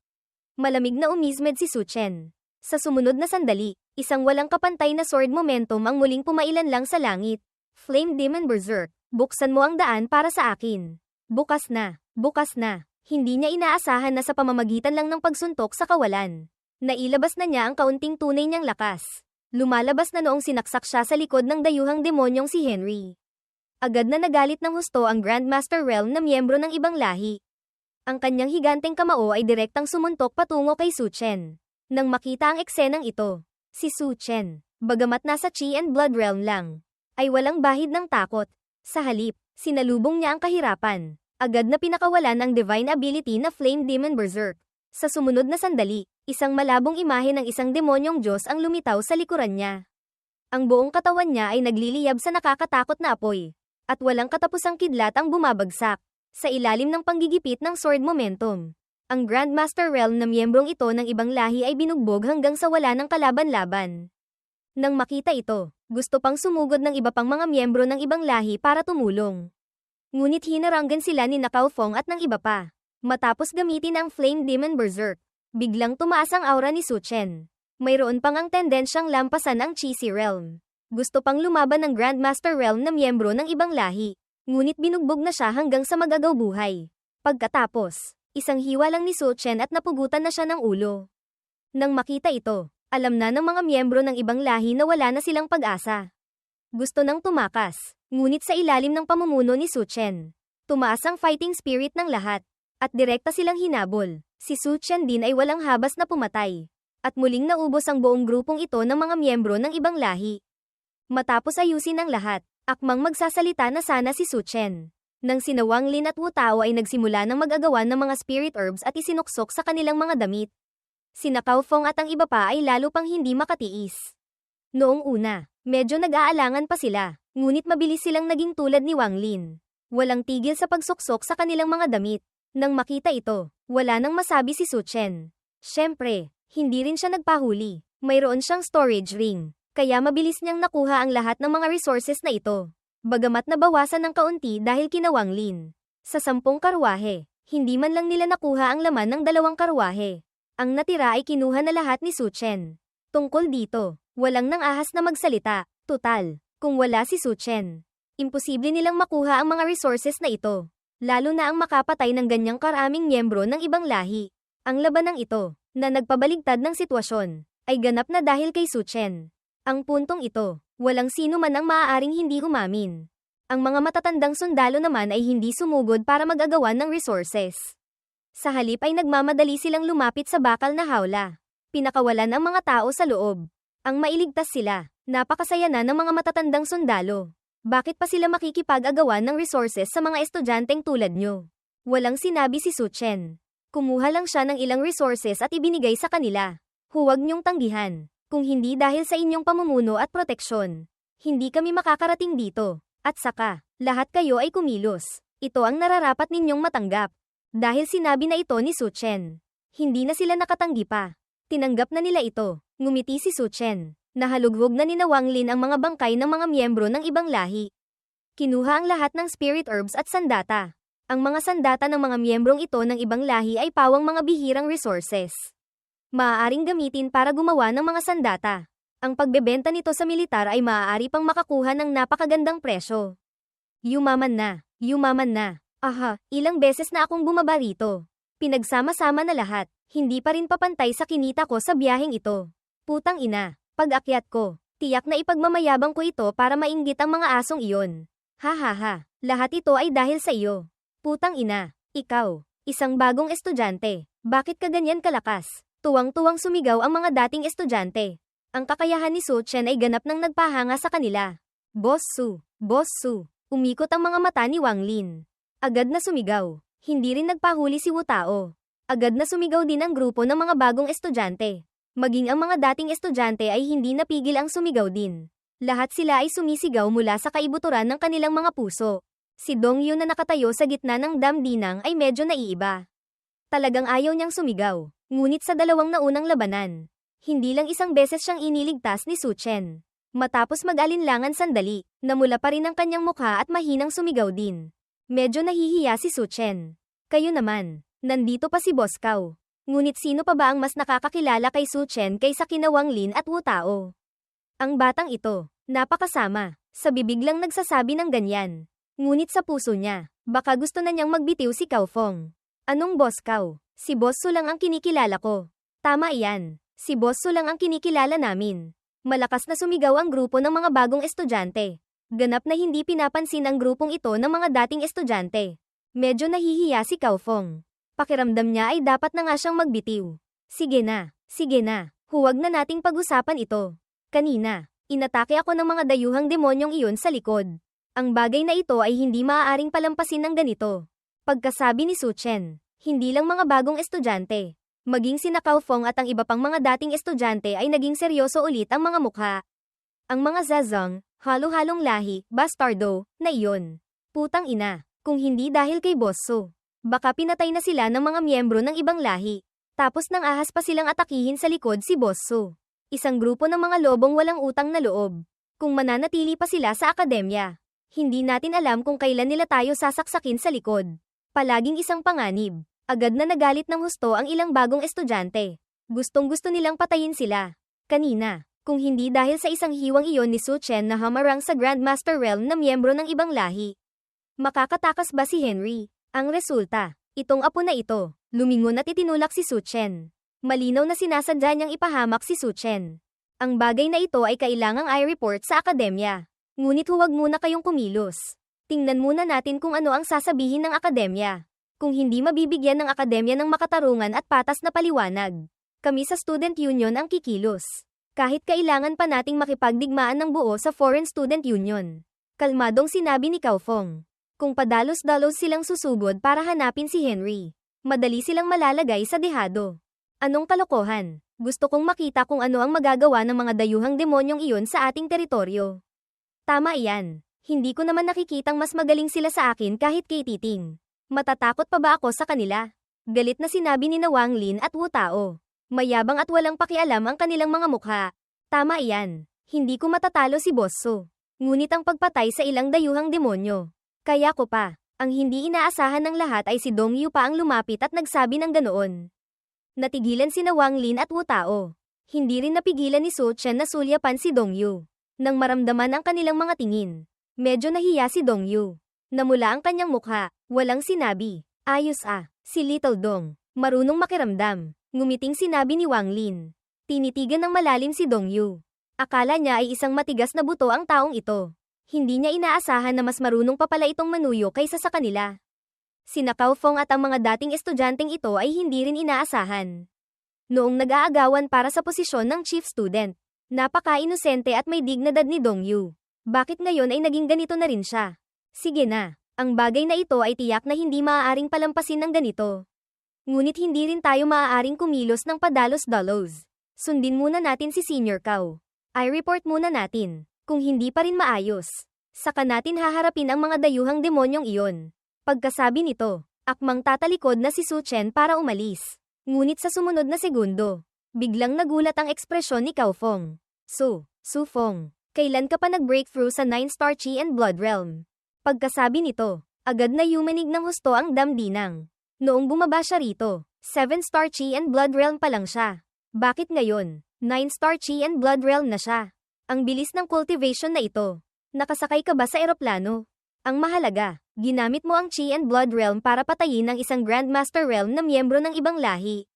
Malamig na umismed si Su Chen. Sa sumunod na sandali, isang walang kapantay na sword momentum ang muling pumailan lang sa langit. Flame Demon Berserk, buksan mo ang daan para sa akin. Bukas na, bukas na. Hindi niya inaasahan na sa pamamagitan lang ng pagsuntok sa kawalan. Nailabas na niya ang kaunting tunay niyang lakas. Lumalabas na noong sinaksak siya sa likod ng dayuhang demonyong si Henry. Agad na nagalit ng husto ang Grandmaster realm na miyembro ng ibang lahi. Ang kanyang higanteng kamao ay direktang sumuntok patungo kay Su Chen. Nang makita ang eksenang ito, si Su Chen, bagamat nasa Chi and Blood realm lang, ay walang bahid ng takot. Sa halip, sinalubong niya ang kahirapan. Agad na pinakawalan ang divine ability na Flame Demon Berserk. Sa sumunod na sandali, isang malabong imahe ng isang demonyong Diyos ang lumitaw sa likuran niya. Ang buong katawan niya ay nagliliyab sa nakakatakot na apoy. At walang katapusang kidlat ang bumabagsak. Sa ilalim ng panggigipit ng sword momentum. Ang Grandmaster realm na miyembrong ito ng ibang lahi ay binugbog hanggang sa wala ng kalaban-laban. Nang makita ito, gusto pang sumugod ng iba pang mga miyembro ng ibang lahi para tumulong. Ngunit hinaranggan sila ni Cao Fong at ng iba pa. Matapos gamitin ang Flame Demon Berserk, biglang tumaas ang aura ni Su Chen. Mayroon pang ang tendensyang lampasan ang Cheesy Realm. Gusto pang lumaban ng Grandmaster Realm na miyembro ng ibang lahi. Ngunit binugbog na siya hanggang sa magagaw buhay. Pagkatapos, isang hiwa lang ni Su Chen at napugutan na siya ng ulo. Nang makita ito, alam na ng mga miyembro ng ibang lahi na wala na silang pag-asa. Gusto nang tumakas, ngunit sa ilalim ng pamumuno ni Su Chen, tumaas ang fighting spirit ng lahat, at direkta silang hinabol. Si Su Chen din ay walang habas na pumatay, at muling naubos ang buong grupong ito ng mga miyembro ng ibang lahi. Matapos ayusin ang lahat, akmang magsasalita na sana si Su Chen. Nang sina Wang Lin at Wu Tao ay nagsimula ng mag-agawan ng mga spirit herbs at isinuksok sa kanilang mga damit. Sina Cao Fong at ang iba pa ay lalo pang hindi makatiis. Noong una, medyo nag-aalangan pa sila, ngunit mabilis silang naging tulad ni Wang Lin. Walang tigil sa pagsuksok sa kanilang mga damit. Nang makita ito, wala nang masabi si Su Chen. Siyempre, hindi rin siya nagpahuli. Mayroon siyang storage ring, kaya mabilis niyang nakuha ang lahat ng mga resources na ito. Bagamat nabawasan ng kaunti dahil kina Wang Lin. Sa 10 karwahe, hindi man lang nila nakuha ang laman ng 2 karwahe. Ang natira ay kinuha na lahat ni Su Chen. Tungkol dito, walang nang ahas na magsalita. Tutal, kung wala si Su Chen, imposible nilang makuha ang mga resources na ito. Lalo na ang makapatay ng ganyang karaming miyembro ng ibang lahi. Ang labanang ito, na nagpabaligtad ng sitwasyon, ay ganap na dahil kay Su Chen. Ang puntong ito, walang sino man ang maaaring hindi umamin. Ang mga matatandang sundalo naman ay hindi sumugod para mag-agawan ng resources. Sa halip ay nagmamadali silang lumapit sa bakal na hawla. Pinakawalan ang mga tao sa loob. Ang mailigtas sila, napakasaya na ng mga matatandang sundalo. Bakit pa sila makikipag-agawan ng resources sa mga estudyanteng tulad nyo? Walang sinabi si Su Chen. Kumuha lang siya ng ilang resources at ibinigay sa kanila. Huwag niyong tanggihan. Kung hindi dahil sa inyong pamumuno at proteksyon, hindi kami makakarating dito. At saka, lahat kayo ay kumilos. Ito ang nararapat ninyong matanggap. Dahil sinabi na ito ni Su Chen, hindi na sila nakatanggi pa. Tinanggap na nila ito. Ngumiti si Su Chen. Nahalughog na ni Wang Lin ang mga bangkay ng mga miyembro ng ibang lahi. Kinuha ang lahat ng spirit herbs at sandata. Ang mga sandata ng mga miyembrong ito ng ibang lahi ay pawang mga bihirang resources. Maaaring gamitin para gumawa ng mga sandata. Ang pagbebenta nito sa militar ay maaari pang makakuha ng napakagandang presyo. Yumaman na, yumaman na. Aha, ilang beses na akong bumaba rito. Pinagsama-sama na lahat, hindi pa rin papantay sa kinita ko sa biyaheng ito. Putang ina, pag-akyat ko, tiyak na ipagmamayabang ko ito para mainggit ang mga asong iyon. Ha, lahat ito ay dahil sa iyo. Putang ina, ikaw, isang bagong estudyante, bakit ka ganyan kalakas? Tuwang-tuwang sumigaw ang mga dating estudyante. Ang kakayahan ni Su Chen ay ganap nang nagpahanga sa kanila. Boss Su, umikot ang mga mata ni Wang Lin. Agad na sumigaw, hindi rin nagpahuli si Wu Tao. Agad na sumigaw din ang grupo ng mga bagong estudyante. Maging ang mga dating estudyante ay hindi napigil ang sumigaw din. Lahat sila ay sumisigaw mula sa kaibuturan ng kanilang mga puso. Si Dong Yun na nakatayo sa gitna ng damdinang ay medyo naiiba. Talagang ayaw niyang sumigaw, ngunit sa 2 naunang labanan, hindi lang isang beses siyang iniligtas ni Su Chen. Matapos mag-alinlangan sandali, namula pa rin ang kanyang mukha at mahinang sumigaw din. Medyo nahihiya si Su Chen. Kayo naman, nandito pa si Boss Cao. Ngunit sino pa ba ang mas nakakakilala kay Su Chen kaysa kina Wang Lin at Wu Tao? Ang batang ito, napakasama, sa bibig lang nagsasabi ng ganyan. Ngunit sa puso niya, baka gusto na niyang magbitiw si Cao Fong. Anong Boss Cao? Si Boss Su lang ang kinikilala ko. Tama iyan, si Boss Su lang ang kinikilala namin. Malakas na sumigaw ang grupo ng mga bagong estudyante. Ganap na hindi pinapansin ang grupong ito ng mga dating estudyante. Medyo nahihiya si Cao Fong. Pakiramdam niya ay dapat na nga siyang magbitiw. Sige na, huwag na nating pag-usapan ito. Kanina, inatake ako ng mga dayuhang demonyong iyon sa likod. Ang bagay na ito ay hindi maaaring palampasin ng ganito. Pagkasabi ni Su Chen, hindi lang mga bagong estudyante, maging sina Cao Fong at ang iba pang mga dating estudyante ay naging seryoso ulit ang mga mukha. Ang mga zazong, halo-halong lahi, bastardo, na iyon. Putang ina, kung hindi dahil kay Boss Su, baka pinatay na sila ng mga miyembro ng ibang lahi. Tapos nang ahas pa silang atakihin sa likod si Boss Su. Isang grupo ng mga lobong walang utang na loob. Kung mananatili pa sila sa akademya, hindi natin alam kung kailan nila tayo sasaksakin sa likod. Palaging isang panganib. Agad na nagalit ng husto ang ilang bagong estudyante. Gustong-gusto nilang patayin sila. Kanina, kung hindi dahil sa isang hiwang iyon ni Su Chen na hamarang sa Grandmaster Realm na miyembro ng ibang lahi. Makakatakas ba si Henry? Ang resulta, itong apo na ito, lumingon at itinulak si Su Chen. Malinaw na sinasadya niyang ipahamak si Su Chen. Ang bagay na ito ay kailangang i-report sa akademya. Ngunit huwag muna kayong kumilos. Tingnan muna natin kung ano ang sasabihin ng akademya. Kung hindi mabibigyan ng akademya ng makatarungan at patas na paliwanag, kami sa Student Union ang kikilos. Kahit kailangan pa nating makipagdigmaan ng buo sa Foreign Student Union. Kalmadong sinabi ni Cao Fong. Kung padalos-dalos silang susugod para hanapin si Henry, madali silang malalagay sa dehado. Anong kalokohan? Gusto kong makita kung ano ang magagawa ng mga dayuhang demonyong iyon sa ating teritoryo. Tama iyan. Hindi ko naman nakikitang mas magaling sila sa akin kahit kay Titing. Matatakot pa ba ako sa kanila? Galit na sinabi ni Wang Lin at Wu Tao. Mayabang at walang pakialam ang kanilang mga mukha. Tama iyan. Hindi ko matatalo si Boss Su. Ngunit ang pagpatay sa ilang dayuhang demonyo. Kaya ko pa. Ang hindi inaasahan ng lahat ay si Dong Yu pa ang lumapit at nagsabi ng ganoon. Natigilan sina Wang Lin at Wu Tao. Hindi rin napigilan ni Su Chen na sulyapan si Dong Yu. Nang maramdaman ang kanilang mga tingin, medyo nahiya si Dong Yu. Namula ang kanyang mukha, walang sinabi. Ayos si Little Dong. Marunong makiramdam. Ngumiting sinabi ni Wang Lin. Tinitigan ng malalim si Dong Yu. Akala niya ay isang matigas na buto ang taong ito. Hindi niya inaasahan na mas marunong pa pala itong manuyo kaysa sa kanila. Sina Cao Fong at ang mga dating estudyanteng ito ay hindi rin inaasahan. Noong nag-aagawan para sa posisyon ng chief student, napaka-inosente at may dignidad ni Dong Yu. Bakit ngayon ay naging ganito na rin siya? Sige na, ang bagay na ito ay tiyak na hindi maaaring palampasin ng ganito. Ngunit hindi rin tayo maaaring kumilos ng padalos-dalos. Sundin muna natin si Senior Cao. I-report muna natin. Kung hindi pa rin maayos, saka natin haharapin ang mga dayuhang demonyong iyon. Pagkasabi nito, akmang tatalikod na si Su Chen para umalis. Ngunit sa sumunod na segundo, biglang nagulat ang ekspresyon ni Cao Fong. Su Fong, kailan ka pa nag-breakthrough sa 9-star Chi and Blood Realm? Pagkasabi nito, agad na yumanig ng husto ang damdinang. Noong bumaba siya rito, 7-star Chi and Blood Realm pa lang siya. Bakit ngayon, 9-star Chi and Blood Realm na siya? Ang bilis ng cultivation na ito. Nakasakay ka ba sa eroplano? Ang mahalaga, ginamit mo ang Chi and Blood Realm para patayin ang isang Grandmaster Realm na miyembro ng ibang lahi.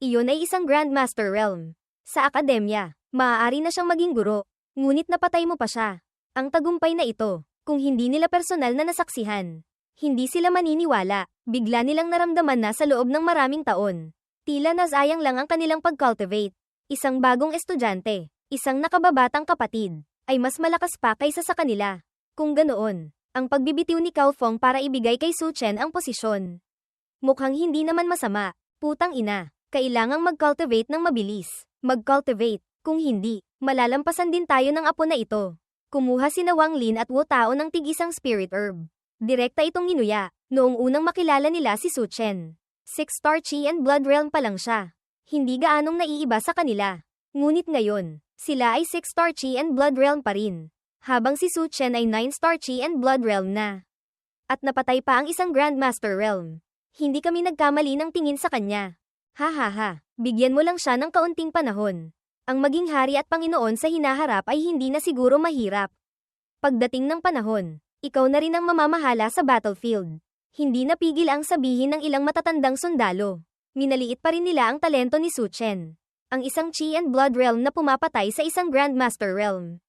Iyon ay isang Grandmaster Realm. Sa akademya, maaari na siyang maging guro. Ngunit napatay mo pa siya. Ang tagumpay na ito, kung hindi nila personal na nasaksihan, hindi sila maniniwala. Bigla nilang naramdaman na sa loob ng maraming taon. Tila nasayang lang ang kanilang pag-cultivate. Isang bagong estudyante, isang nakababatang kapatid, ay mas malakas pa kaysa sa kanila. Kung ganoon, ang pagbibitiw ni Cao Fong para ibigay kay Su Chen ang posisyon. Mukhang hindi naman masama. Putang ina, kailangang mag-cultivate ng mabilis. Mag-cultivate, kung hindi, malalampasan din tayo ng apo na ito. Kumuha sina Wang Lin at Wu Tao ng tig-isang spirit herb. Direkta itong ginuya, noong unang makilala nila si Su Chen. 6-star Chi and Blood Realm pa lang siya. Hindi gaanong naiiba sa kanila. Ngunit ngayon, sila ay 6-star Chi and Blood Realm pa rin. Habang si Su Chen ay 9-star Chi and Blood Realm na. At napatay pa ang isang Grandmaster Realm. Hindi kami nagkamali ng tingin sa kanya. Ha, bigyan mo lang siya ng kaunting panahon. Ang maging hari at Panginoon sa hinaharap ay hindi na siguro mahirap. Pagdating ng panahon, ikaw na rin ang mamamahala sa battlefield. Hindi napigil ang sabihin ng ilang matatandang sundalo. Minaliit pa rin nila ang talento ni Su Chen. Ang isang Chi and Blood Realm na pumapatay sa isang Grandmaster Realm.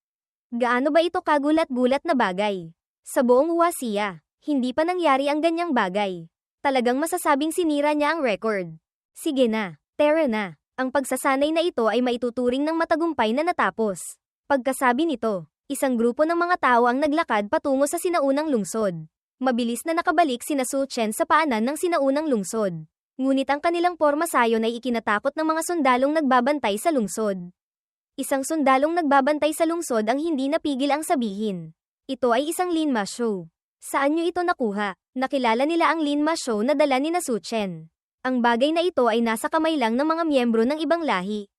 Gaano ba ito kagulat-gulat na bagay? Sa buong Huaxia, hindi pa nangyari ang ganyang bagay. Talagang masasabing sinira niya ang record. Sige na, tara na. Ang pagsasanay na ito ay maituturing ng matagumpay na natapos. Pagkasabi nito, isang grupo ng mga tao ang naglakad patungo sa sinaunang lungsod. Mabilis na nakabalik sina Su Chen sa paanan ng sinaunang lungsod. Ngunit ang kanilang porma sayon ay ikinatakot ng mga sundalong nagbabantay sa lungsod. Isang sundalong nagbabantay sa lungsod ang hindi napigil ang sabihin. Ito ay isang Lin Ma Show. Saan niyo ito nakuha? Nakilala nila ang Lin Ma Show na dala ni na Su Chen. Ang bagay na ito ay nasa kamay lang ng mga miyembro ng ibang lahi.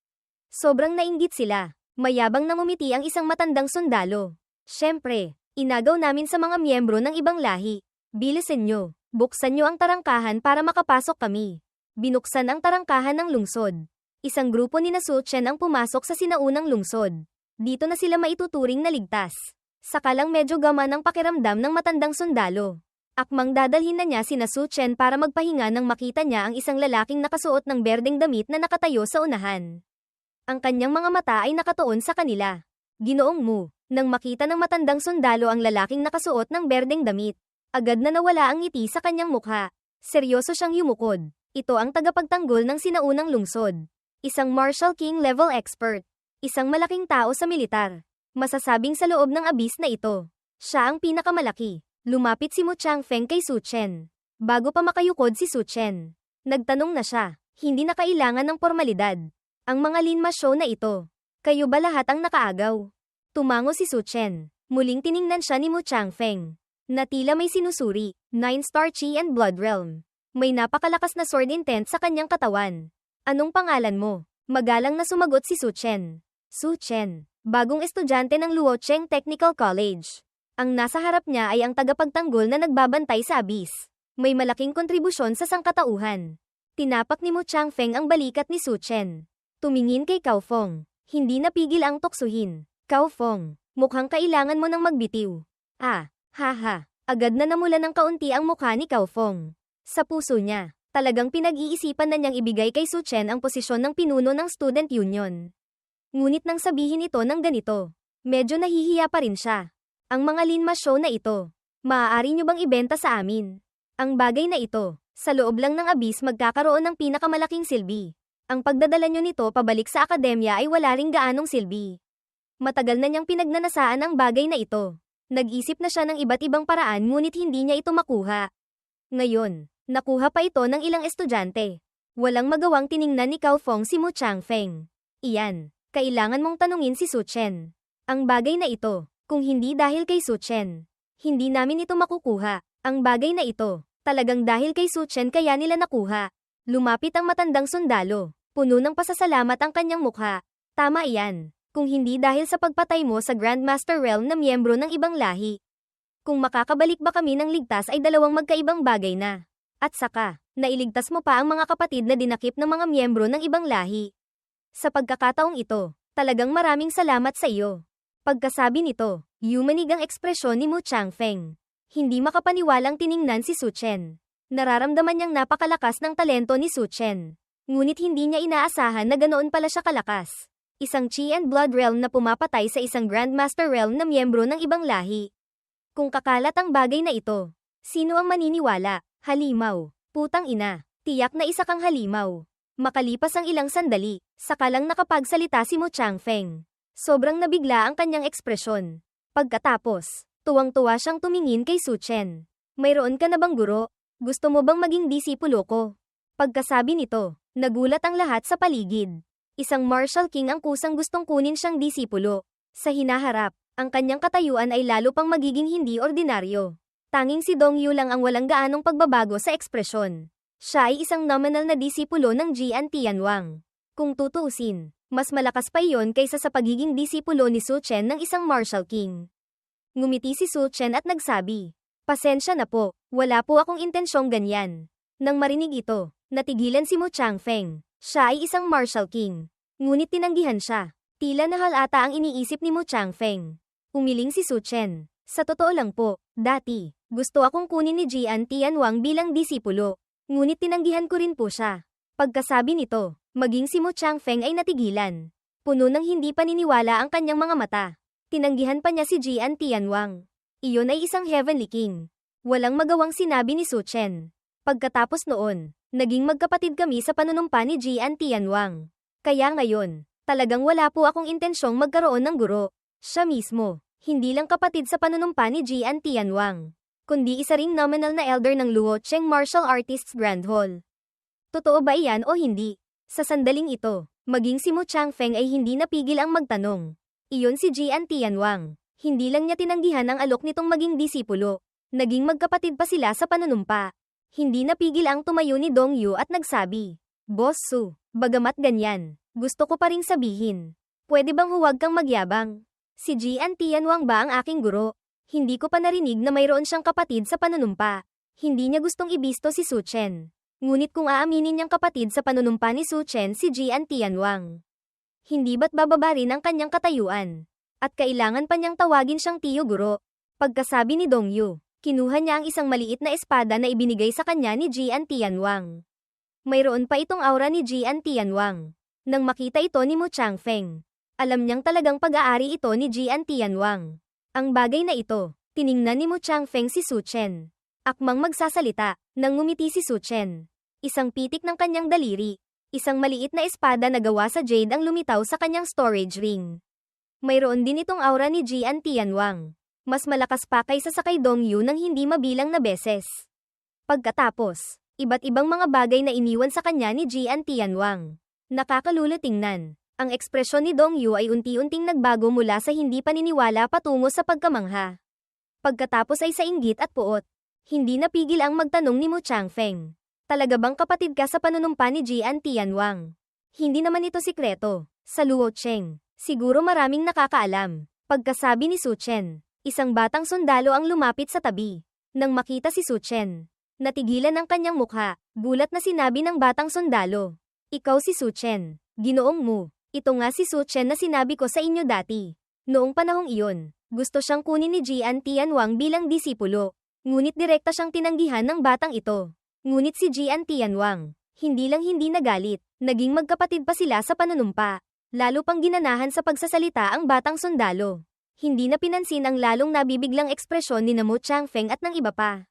Sobrang nainggit sila. Mayabang na ngumiti ang isang matandang sundalo. Siyempre, inagaw namin sa mga miyembro ng ibang lahi. Bilisan nyo. Buksan nyo ang tarangkahan para makapasok kami. Binuksan ang tarangkahan ng lungsod. Isang grupo ni Su Chen ang pumasok sa sinaunang lungsod. Dito na sila maituturing na ligtas. Saka lang medyo gaman ang pakiramdam ng matandang sundalo. Akmang dadalhin na niya si Su Chen para magpahinga nang makita niya ang isang lalaking nakasuot ng berdeng damit na nakatayo sa unahan. Ang kanyang mga mata ay nakatuon sa kanila. Ginoong Mu, nang makita ng matandang sundalo ang lalaking nakasuot ng berdeng damit, agad na nawala ang ngiti sa kanyang mukha. Seryoso siyang yumukod. Ito ang tagapagtanggol ng sinaunang lungsod. Isang Martial King level expert. Isang malaking tao sa militar. Masasabing sa loob ng abis na ito. Siya ang pinakamalaki. Lumapit si Mu Changfeng kay Su Chen. Bago pa makayukod si Su Chen, nagtanong na siya. Hindi na kailangan ng formalidad. Ang mga Linma show na ito. Kayo ba lahat ang nakaagaw? Tumango si Su Chen. Muling tiningnan siya ni Mu Changfeng. Na tila may sinusuri. 9-star Chi and Blood Realm. May napakalakas na sword intent sa kanyang katawan. Anong pangalan mo? Magalang na sumagot si Su Chen. Su Chen, bagong estudyante ng Luocheng Technical College. Ang nasa harap niya ay ang tagapagtanggol na nagbabantay sa abis. May malaking kontribusyon sa sangkatauhan. Tinapak ni Mu Changfeng ang balikat ni Su Chen. Tumingin kay Cao Fong. Hindi napigil ang tuksuhin. Cao Fong, mukhang kailangan mo nang magbitiw. Haha. Agad na namula ng kaunti ang mukha ni Cao Fong. Sa puso niya, talagang pinag-iisipan na niyang ibigay kay Su Chen ang posisyon ng pinuno ng student union. Ngunit nang sabihin ito ng ganito, medyo nahihiya pa rin siya. Ang mga Linma show na ito, maaari niyo bang ibenta sa amin? Ang bagay na ito, sa loob lang ng abis magkakaroon ng pinakamalaking silbi. Ang pagdadala niyo nito pabalik sa akademya ay wala ring gaanong silbi. Matagal na niyang pinagnanasaan ang bagay na ito. Nag-isip na siya ng iba't ibang paraan ngunit hindi niya ito makuha. Ngayon, nakuha pa ito ng ilang estudyante. Walang magawang tiningnan ni Cao Fong si Mu Changfeng. Iyan, kailangan mong tanungin si Su Chen. Ang bagay na ito, kung hindi dahil kay Su Chen, hindi namin ito makukuha. Ang bagay na ito, talagang dahil kay Su Chen kaya nila nakuha. Lumapit ang matandang sundalo. Puno ng pasasalamat ang kanyang mukha. Tama iyan, kung hindi dahil sa pagpatay mo sa Grandmaster Realm na miyembro ng ibang lahi. Kung makakabalik ba kami ng ligtas ay dalawang magkaibang bagay na. At saka, nailigtas mo pa ang mga kapatid na dinakip ng mga miyembro ng ibang lahi. Sa pagkakataong ito, talagang maraming salamat sa iyo. Pagkasabi nito, yumanig ang ekspresyon ni Mu Changfeng. Hindi makapaniwalang tiningnan si Su Chen. Nararamdaman niyang napakalakas ng talento ni Su Chen. Ngunit hindi niya inaasahan na ganoon pala siya kalakas. Isang Chi and Blood Realm na pumapatay sa isang Grandmaster Realm na miyembro ng ibang lahi. Kung kakalat ang bagay na ito, sino ang maniniwala? Halimaw. Putang ina. Tiyak na isa kang halimaw. Makalipas ang ilang sandali, saka lang nakapagsalita si Mu Changfeng. Sobrang nabigla ang kanyang ekspresyon. Pagkatapos, tuwang-tuwa siyang tumingin kay Su Chen. Mayroon ka na bang guro? Gusto mo bang maging disipulo ko? Pagkasabi nito, nagulat ang lahat sa paligid. Isang Martial King ang kusang gustong kunin siyang disipulo. Sa hinaharap, ang kanyang katayuan ay lalo pang magiging hindi ordinaryo. Tanging si Dong Yu lang ang walang gaanong pagbabago sa ekspresyon. Siya ay isang nominal na disipulo ng Jian Tianwang. Kung tutuusin, mas malakas pa iyon kaysa sa pagiging disipulo ni Su Chen ng isang Martial King. Ngumiti si Su Chen at nagsabi, "Pasensya na po, wala po akong intensyong ganyan." Nang marinig ito, natigilan si Mu Changfeng. Siya ay isang Martial King. Ngunit tinanggihan siya. Tila nahal ata ang iniisip ni Mu Changfeng. Umiling si Su Chen. Sa totoo lang po, dati, gusto akong kunin ni Jian Tianwang bilang disipulo. Ngunit tinanggihan ko rin po siya. Pagkasabi nito, maging si Mu Changfeng ay natigilan. Puno ng hindi paniniwala ang kanyang mga mata. Tinanggihan pa niya si Jian Tianwang. Iyon ay isang Heavenly King. Walang magawang sinabi ni Su Chen. Pagkatapos noon, naging magkapatid kami sa panunumpa ni Jian Tianwang. Kaya ngayon, talagang wala po akong intensyong magkaroon ng guro. Siya mismo, hindi lang kapatid sa panunumpa ni Jian Tianwang, kundi isa ring nominal na elder ng Luocheng Martial Artists Grand Hall. Totoo ba iyan o hindi? Sa sandaling ito, maging si Mu Changfeng ay hindi napigil ang magtanong. Iyon si Jian Tianwang. Hindi lang niya tinanggihan ang alok nitong maging disipulo. Naging magkapatid pa sila sa panunumpa. Hindi napigil ang tumayo ni Dong Yu at nagsabi, "Boss Su, bagamat ganyan, Gusto ko pa ring sabihin. Pwede bang huwag kang magyabang? Si Jian Tianwang ba ang aking guro? Hindi ko pa narinig na mayroon siyang kapatid sa panunumpa. Hindi niya gustong ibisto si Su Chen. Ngunit kung aaminin niyang kapatid sa panunumpa ni Su Chen si Jian Tianwang, hindi ba't bababa rin ang kanyang katayuan? At kailangan pa niyang tawagin siyang tiyo guro. Pagkasabi ni Dong Yu, kinuha niya ang isang maliit na espada na ibinigay sa kanya ni Jian Tianwang. Mayroon pa itong aura ni Jian Tianwang. Nang makita ito ni Mu Changfeng, alam niyang talagang pag-aari ito ni Jian Tianwang. Ang bagay na ito, tiningnan ni Mu Changfeng si Su Chen. Akmang magsasalita, nang ngumiti si Su Chen. Isang pitik ng kanyang daliri. Isang maliit na espada na gawa sa jade ang lumitaw sa kanyang storage ring. Mayroon din itong aura ni Jian Tianwang. Mas malakas pa kaysa sa kay Dong Yu nang hindi mabilang na beses. Pagkatapos, iba't ibang mga bagay na iniwan sa kanya ni Jian Tianwang. Nakakalulo tingnan. Ang ekspresyon ni Dong Yu ay unti-unting nagbago mula sa hindi paniniwala patungo sa pagkamangha. Pagkatapos ay sa inggit at puot. Hindi napigil ang magtanong ni Mu Changfeng. Talaga bang kapatid ka sa panunumpa ni Jian Tianwang? Hindi naman ito sikreto. Sa Luo Cheng, siguro maraming nakakaalam. Pagkasabi ni Su Chen, isang batang sundalo ang lumapit sa tabi. Nang makita si Su Chen, natigilan ang kanyang mukha. Gulat na sinabi ng batang sundalo. Ikaw si Su Chen, ginoong mo. Ito nga si Su Chen na sinabi ko sa inyo dati. Noong panahong iyon, gusto siyang kunin ni Jian Tianwang bilang disipulo. Ngunit direkta siyang tinanggihan ng batang ito. Ngunit si Jian Tianwang, hindi lang hindi nagalit, naging magkapatid pa sila sa panunumpa. Lalo pang ginanahan sa pagsasalita ang batang sundalo. Hindi na pinansin ang lalong nabibiglang ekspresyon ni Mu Changfeng at ng iba pa.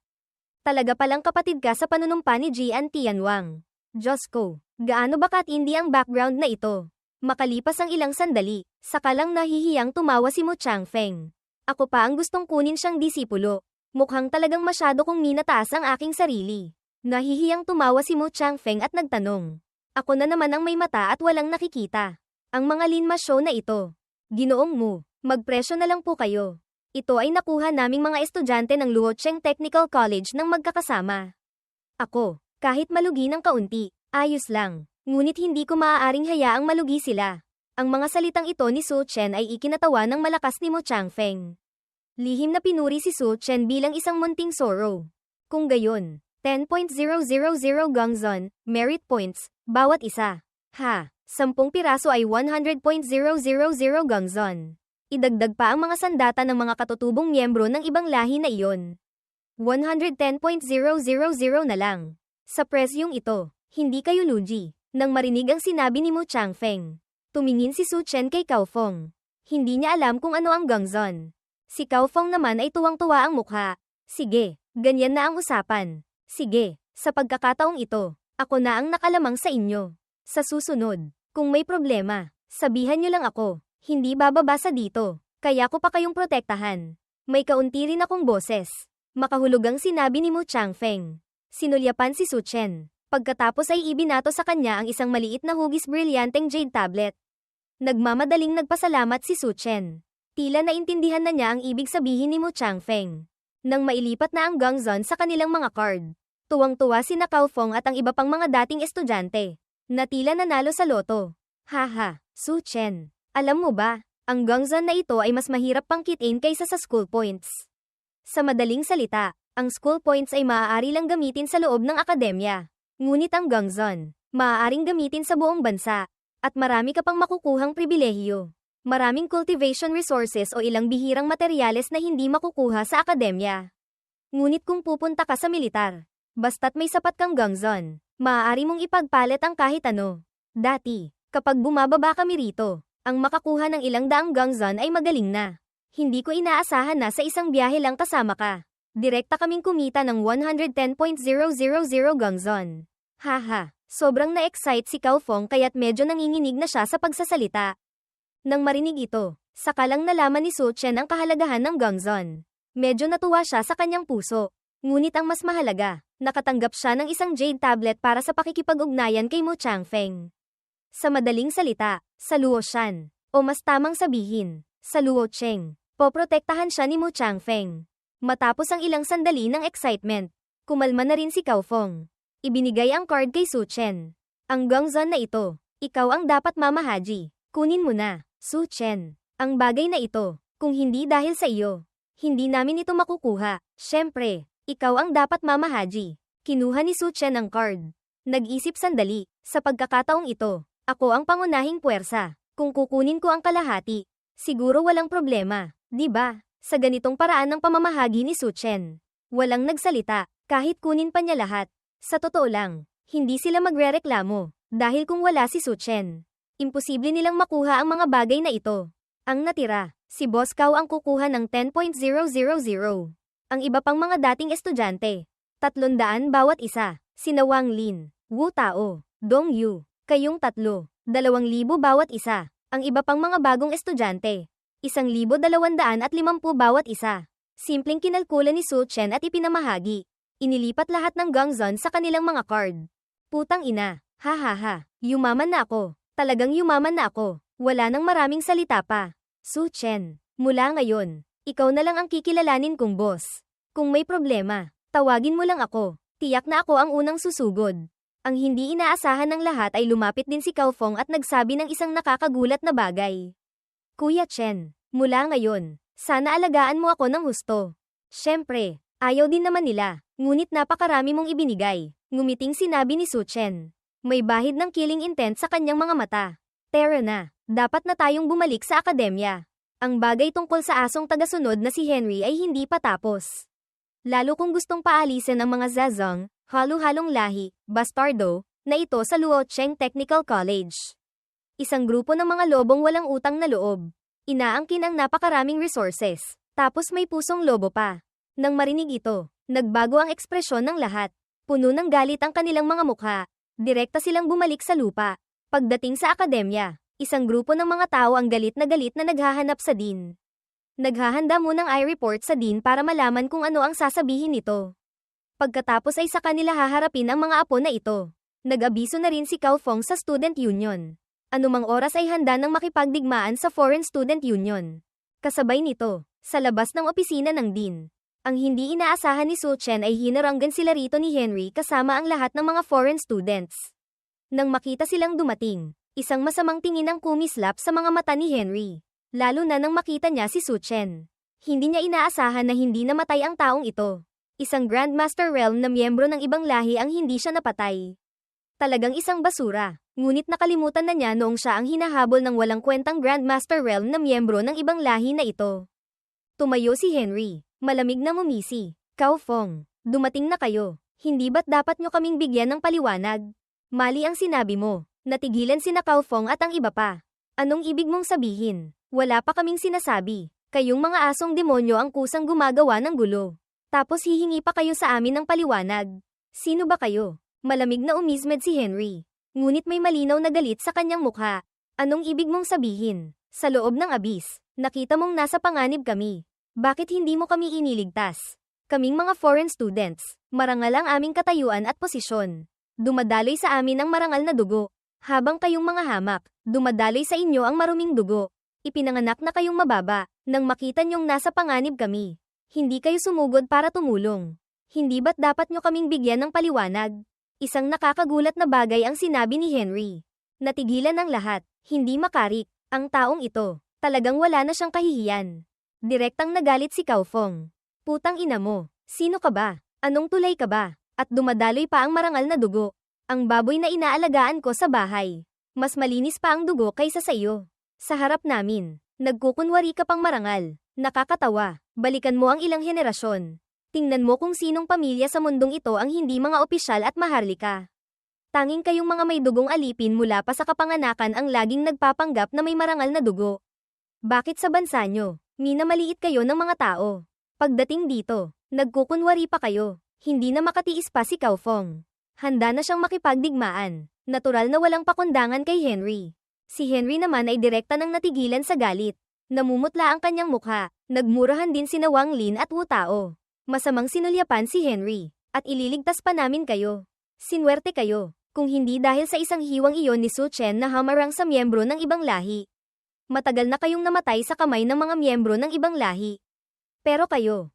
Talaga palang kapatid ka sa panunumpa ni Jian Tianwang. Diyos ko, gaano ba katindi ang background na ito? Makalipas ang ilang sandali, saka lang nahihiyang tumawa si Mu Changfeng. Ako pa ang gustong kunin siyang disipulo. Mukhang talagang masyado kong minataas ang aking sarili. Nahihiyang tumawa si Mu Changfeng at nagtanong. Ako na naman ang may mata at walang nakikita. Ang mga Linma show na ito. Ginoong Mu, magpresyo na lang po kayo. Ito ay nakuha naming mga estudyante ng Luocheng Technical College ng magkakasama. Ako, kahit malugi ng kaunti, ayos lang. Ngunit hindi ko maaaring hayaang malugi sila. Ang mga salitang ito ni Su Chen ay ikinatawa ng malakas ni Mu Changfeng. Lihim na pinuri si Su Chen bilang isang munting sorrow. Kung gayon, 10.000 gongzon, merit points, bawat isa. Ha, 10 piraso ay 100.000 gongzon. Idagdag pa ang mga sandata ng mga katutubong miyembro ng ibang lahi na iyon. 110.000 na lang. Sa presyong ito, hindi kayo lugi. Nang marinig ang sinabi ni Mu Changfeng, tumingin si Su Chen kay Cao Feng. Hindi niya alam kung ano ang gongzon. Si Cao Feng naman ay tuwang-tuwa ang mukha. Sige, ganyan na ang usapan. Sige, sa pagkakataong ito, ako na ang nakalamang sa inyo. Sa susunod, kung may problema, sabihan niyo lang ako. Hindi bababa sa dito, kaya ko pa kayong protektahan. May kaunti rin akong boses. Makahulugang sinabi ni Mu Changfeng. Sinulyapan si Su Chen. Pagkatapos ay ibinato sa kanya ang isang maliit na hugis brilyanteng jade tablet. Nagmamadaling nagpasalamat si Su Chen. Tila naintindihan na niya ang ibig sabihin ni Mu Changfeng. Nang mailipat na ang gongzon sa kanilang mga card, tuwang-tuwa si Cao Feng at ang iba pang mga dating estudyante, na tila nanalo sa loto. Haha, Su Chen, alam mo ba, ang gongzon na ito ay mas mahirap pang kitain kaysa sa school points. Sa madaling salita, ang school points ay maaari lang gamitin sa loob ng akademya. Ngunit ang gongzon, maaaring gamitin sa buong bansa, at marami ka pang makukuhang pribilehiyo. Maraming cultivation resources o ilang bihirang materyales na hindi makukuha sa akademya. Ngunit kung pupunta ka sa militar, basta't may sapat kang gongzon, maaari mong ipagpalit ang kahit ano. Dati, kapag bumababa kami rito, ang makakuha ng ilang daang gongzon ay magaling na. Hindi ko inaasahan na sa isang biyahe lang kasama ka. Direkta kaming kumita ng 110.000 gongzon. Haha, sobrang na-excite si Cao Feng kaya't medyo nanginginig na siya sa pagsasalita. Nang marinig ito, saka lang nalaman ni Su Chen ang kahalagahan ng gongzon. Medyo natuwa siya sa kanyang puso. Ngunit ang mas mahalaga, nakatanggap siya ng isang jade tablet para sa pakikipag-ugnayan kay Mu Changfeng. Sa madaling salita, sa Luoshan, o mas tamang sabihin, sa Luocheng, poprotektahan siya ni Mu Changfeng. Matapos ang ilang sandali ng excitement, kumalma na rin si Cao Feng. Ibinigay ang card kay Su Chen. Ang gongzon na ito, Ikaw ang dapat mamahaji. Kunin mo na, Su Chen. Ang bagay na ito, kung hindi dahil sa iyo, hindi namin ito makukuha. Siyempre, ikaw ang dapat mamahaji. Kinuha ni Su Chen ang card. Nag-isip sandali, sa pagkakataong ito, ako ang pangunahing puwersa. Kung kukunin ko ang kalahati, siguro walang problema, di ba? Sa ganitong paraan ng pamamahagi ni Su Chen. Walang nagsalita, kahit kunin pa niya lahat. Sa totoo lang, hindi sila magrereklamo, dahil kung wala si Su Chen, imposible nilang makuha ang mga bagay na ito. Ang natira, si Boss Cow ang kukuha ng 10.000. Ang iba pang mga dating estudyante, 300 bawat isa, sina Wang Lin, Wu Tao, Dong Yu, kayong tatlo, 2,000 bawat isa. Ang iba pang mga bagong estudyante, 1,250 bawat isa. Simpleng kinalkula ni Su Chen at ipinamahagi. Inilipat lahat ng gongzon sa kanilang mga card. Putang ina, hahaha, yumaman na ako. Talagang yumaman na ako. Wala nang maraming salita pa. Su Chen, mula ngayon, ikaw na lang ang kikilalanin kong boss. Kung may problema, tawagin mo lang ako. Tiyak na ako ang unang susugod. Ang hindi inaasahan ng lahat ay lumapit din si Cao Fong at nagsabi ng isang nakakagulat na bagay. Kuya Chen, mula ngayon, sana alagaan mo ako ng husto. Siyempre, ayaw din naman nila, ngunit napakarami mong ibinigay. Ngumiting sinabi ni Su Chen. May bahid ng killing intent sa kanyang mga mata. Tara na, dapat na tayong bumalik sa akademya. Ang bagay tungkol sa asong tagasunod na si Henry ay hindi pa tapos. Lalo kung gustong paalisin ang mga Zazong, halo-halong lahi, bastardo, na ito sa Luocheng Technical College. Isang grupo ng mga lobong walang utang na loob. Inaangkin ang napakaraming resources, tapos may pusong lobo pa. Nang marinig ito, nagbago ang ekspresyon ng lahat. Puno ng galit ang kanilang mga mukha. Direkta silang bumalik sa lupa. Pagdating sa akademya, isang grupo ng mga tao ang galit na naghahanap sa Dean. Naghahanda munang i-report sa Dean para malaman kung ano ang sasabihin nito. Pagkatapos ay sa kanila haharapin ang mga apo na ito. Nag-abiso na rin si Cao Fong sa Student Union. Anumang oras ay handa ng makipagdigmaan sa Foreign Student Union. Kasabay nito, sa labas ng opisina ng Dean, ang hindi inaasahan ni Su Chen ay hinaranggan sila rito ni Henry kasama ang lahat ng mga foreign students. Nang makita silang dumating, isang masamang tingin ang kumislap sa mga mata ni Henry. Lalo na nang makita niya si Su Chen. Hindi niya inaasahan na hindi namatay ang taong ito. Isang Grandmaster Realm na miyembro ng ibang lahi ang hindi siya napatay. Talagang isang basura. Ngunit nakalimutan na niya noong siya ang hinahabol ng walang kwentang Grandmaster Realm na miyembro ng ibang lahi na ito. Tumayo si Henry. Malamig na ngumisi. Cao Fong, dumating na kayo. Hindi ba't dapat nyo kaming bigyan ng paliwanag? Mali ang sinabi mo. Natigilan sina Cao Fong at ang iba pa. Anong ibig mong sabihin? Wala pa kaming sinasabi. Kayong mga asong demonyo ang kusang gumagawa ng gulo. Tapos hihingi pa kayo sa amin ng paliwanag. Sino ba kayo? Malamig na umismed si Henry. Ngunit may malinaw na galit sa kanyang mukha. Anong ibig mong sabihin? Sa loob ng abis, nakita mong nasa panganib kami. Bakit hindi mo kami iniligtas? Kaming mga foreign students, marangal ang aming katayuan at posisyon. Dumadaloy sa amin ang marangal na dugo. Habang kayong mga hamak, dumadaloy sa inyo ang maruming dugo. Ipinanganak na kayong mababa, nang makita niyong nasa panganib kami. Hindi kayo sumugod para tumulong. Hindi ba't dapat nyo kaming bigyan ng paliwanag? Isang nakakagulat na bagay ang sinabi ni Henry. Natigilan ang lahat, hindi makarik, ang taong ito. Talagang wala na siyang kahihiyan. Direktang nagalit si Cao Fong. Putang ina mo, sino ka ba? Anong tulay ka ba? At dumadaloy pa ang marangal na dugo. Ang baboy na inaalagaan ko sa bahay. Mas malinis pa ang dugo kaysa sa iyo. Sa harap namin, nagkukunwari ka pang marangal. Nakakatawa, balikan mo ang ilang henerasyon. Tingnan mo kung sinong pamilya sa mundong ito ang hindi mga opisyal at maharlika. Tanging kayong mga may dugong alipin mula pa sa kapanganakan ang laging nagpapanggap na may marangal na dugo. Bakit sa bansa nyo? Minamaliit kayo ng mga tao. Pagdating dito, nagkukunwari pa kayo. Hindi na makatiis pa si Cao Fong. Handa na siyang makipagdigmaan. Natural na walang pakundangan kay Henry. Si Henry naman ay direkta nang natigilan sa galit. Namumutla ang kanyang mukha. Nagmurahan din sina Wang Lin at Wu Tao. Masamang sinulyapan si Henry. At ililigtas pa namin kayo. Sinwerte kayo. Kung hindi dahil sa isang hiwang iyon ni Su Chen na hamarang sa miyembro ng ibang lahi. Matagal na kayong namatay sa kamay ng mga miyembro ng ibang lahi. Pero kayo,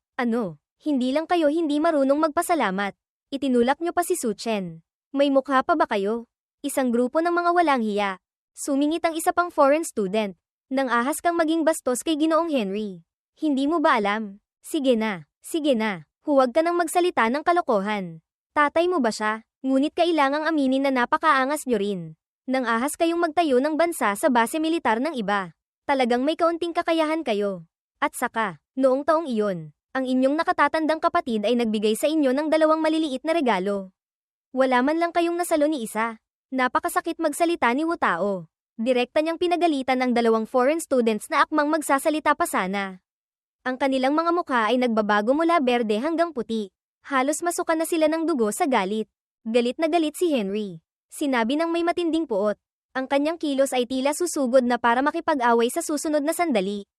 hindi lang kayo hindi marunong magpasalamat. Itinulak nyo pa si Su Chen. May mukha pa ba kayo? Isang grupo ng mga walang hiya. Sumingit ang isa pang foreign student. Nang ahas kang maging bastos kay Ginoong Henry. Hindi mo ba alam? Sige na. Huwag ka nang magsalita ng kalokohan. Tatay mo ba siya? Ngunit kailangang aminin na napakaangas nyo rin. Nang ahas kayong magtayo ng bansa sa base militar ng iba. Talagang may kaunting kakayahan kayo. At saka, noong taong iyon, ang inyong nakatatandang kapatid ay nagbigay sa inyo ng 2 maliliit na regalo. Wala man lang kayong nasalo ni isa. Napakasakit magsalita ni Wu Tao. Direkta niyang pinagalitan ang 2 foreign students na akmang magsasalita pa sana. Ang kanilang mga mukha ay nagbabago mula berde hanggang puti. Halos masukan na sila ng dugo sa galit. Galit na galit si Henry. Sinabi ng may matinding puot. Ang kanyang kilos ay tila susugod na para makipag-away sa susunod na sandali.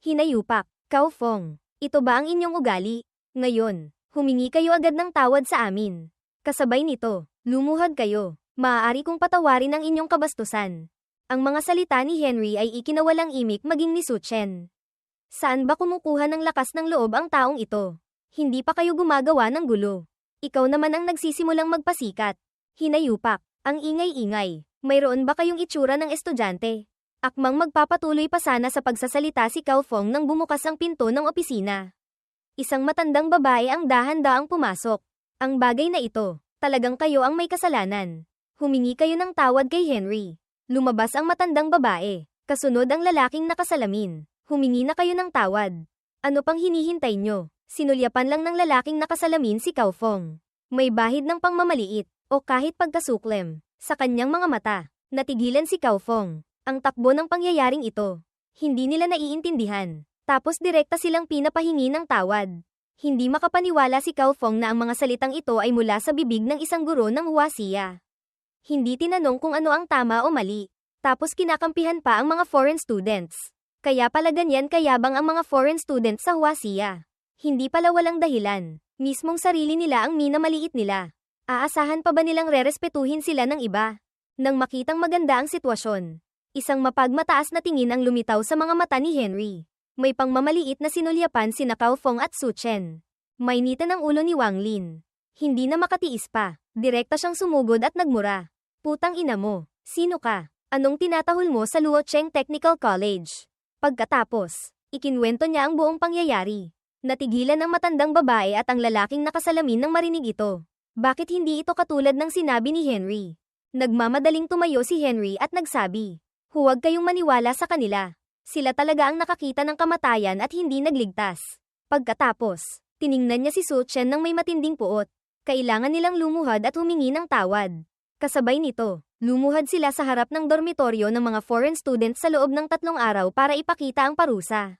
Hinayupak, Cao Fong. Ito ba ang inyong ugali? Ngayon, humingi kayo agad ng tawad sa amin. Kasabay nito, lumuhod kayo. Maaari kong patawarin ang inyong kabastusan. Ang mga salita ni Henry ay ikinawalang imik maging ni Su Chen. Saan ba kumukuha ng lakas ng loob ang taong ito? Hindi pa kayo gumagawa ng gulo. Ikaw naman ang nagsisimulang magpasikat. Hinayupak, ang ingay-ingay. Mayroon ba kayong itsura ng estudyante? Akmang magpapatuloy pa sana sa pagsasalita si Cao Fong nang bumukas ang pinto ng opisina. Isang matandang babae ang dahan-daang pumasok. Ang bagay na ito, talagang kayo ang may kasalanan. Humingi kayo ng tawad kay Henry. Lumabas ang matandang babae. Kasunod ang lalaking nakasalamin. Humingi na kayo ng tawad. Ano pang hinihintay nyo? Sinulyapan lang ng lalaking nakasalamin si Cao Fong. May bahid ng pangmamaliit, o kahit pagkasuklem, sa kanyang mga mata. Natigilan si Cao Fong. Ang takbo ng pangyayaring ito. Hindi nila naiintindihan. Tapos direkta silang pinapahingi ng tawad. Hindi makapaniwala si Cao Fong na ang mga salitang ito ay mula sa bibig ng isang guro ng Huaxia. Hindi tinanong kung ano ang tama o mali. Tapos kinakampihan pa ang mga foreign students. Kaya pala ganyan kayabang ang mga foreign students sa Huaxia. Hindi pala walang dahilan. Mismong sarili nila ang minamaliit nila. Aasahan pa ba nilang rerespetuhin sila ng iba? Nang makitang maganda ang sitwasyon, isang mapagmataas na tingin ang lumitaw sa mga mata ni Henry. May pangmamaliit na sinulyapan sina Cao Fong at Su Chen. Mainitan ang ulo ni Wang Lin. Hindi na makatiis pa. Direkta siyang sumugod at nagmura. Putang ina mo. Sino ka? Anong tinatahol mo sa Luocheng Technical College? Pagkatapos, ikinwento niya ang buong pangyayari. Natigilan ang matandang babae at ang lalaking nakasalamin nang marinig ito. Bakit hindi ito katulad ng sinabi ni Henry? Nagmamadaling tumayo si Henry at nagsabi, huwag kayong maniwala sa kanila. Sila talaga ang nakakita ng kamatayan at hindi nagligtas. Pagkatapos, tiningnan niya si Su Chen nang may matinding puot. Kailangan nilang lumuhad at humingi ng tawad. Kasabay nito, lumuhad sila sa harap ng dormitoryo ng mga foreign students sa loob ng 3 araw para ipakita ang parusa.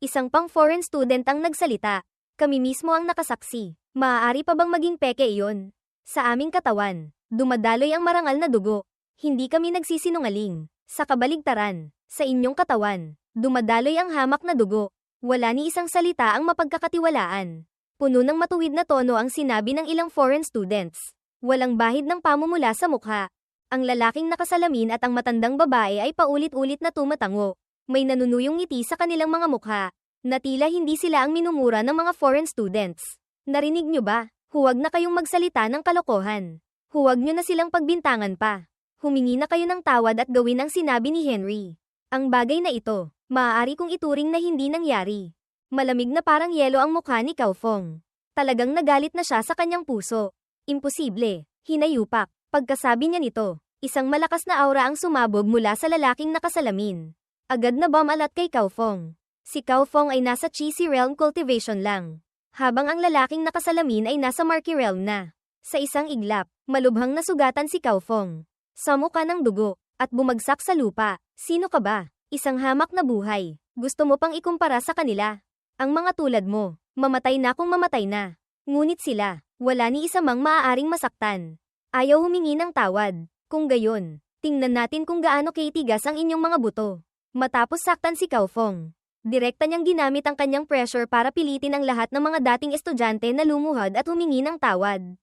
Isang pang foreign student ang nagsalita. Kami mismo ang nakasaksi. Maaari pa bang maging peke iyon? Sa aming katawan, dumadaloy ang marangal na dugo. Hindi kami nagsisinungaling. Sa kabaligtaran, sa inyong katawan, dumadaloy ang hamak na dugo. Wala ni isang salita ang mapagkakatiwalaan. Puno ng matuwid na tono ang sinabi ng ilang foreign students. Walang bahid ng pamumula sa mukha. Ang lalaking nakasalamin at ang matandang babae ay paulit-ulit na tumatango. May nanunuyong ngiti sa kanilang mga mukha, na tila hindi sila ang minumura ng mga foreign students. Narinig nyo ba? Huwag na kayong magsalita ng kalokohan. Huwag nyo na silang pagbintangan pa. Humingi na kayo ng tawad at gawin ang sinabi ni Henry. Ang bagay na ito, maaari kong ituring na hindi nangyari. Malamig na parang yelo ang mukha ni Cao Fong. Talagang nagalit na siya sa kanyang puso. Imposible, hinayupak. Pagkasabi niya nito, isang malakas na aura ang sumabog mula sa lalaking nakasalamin. Agad na bumalat kay Cao Fong. Si Cao Fong ay nasa Cheesy Realm Cultivation lang, habang ang lalaking nakasalamin ay nasa Marquee Realm na. Sa isang iglap, malubhang nasugatan si Cao Fong. Sa mukha ng dugo, at bumagsak sa lupa. Sino ka ba? Isang hamak na buhay. Gusto mo pang ikumpara sa kanila? Ang mga tulad mo, mamatay na kung mamatay na. Ngunit sila, wala ni isa mang maaaring masaktan. Ayaw humingi ng tawad. Kung gayon, tingnan natin kung gaano kitigas ang inyong mga buto. Matapos saktan si Cao Fong, direkta niyang ginamit ang kanyang pressure para pilitin ang lahat ng mga dating estudyante na lumuhad at humingi ng tawad.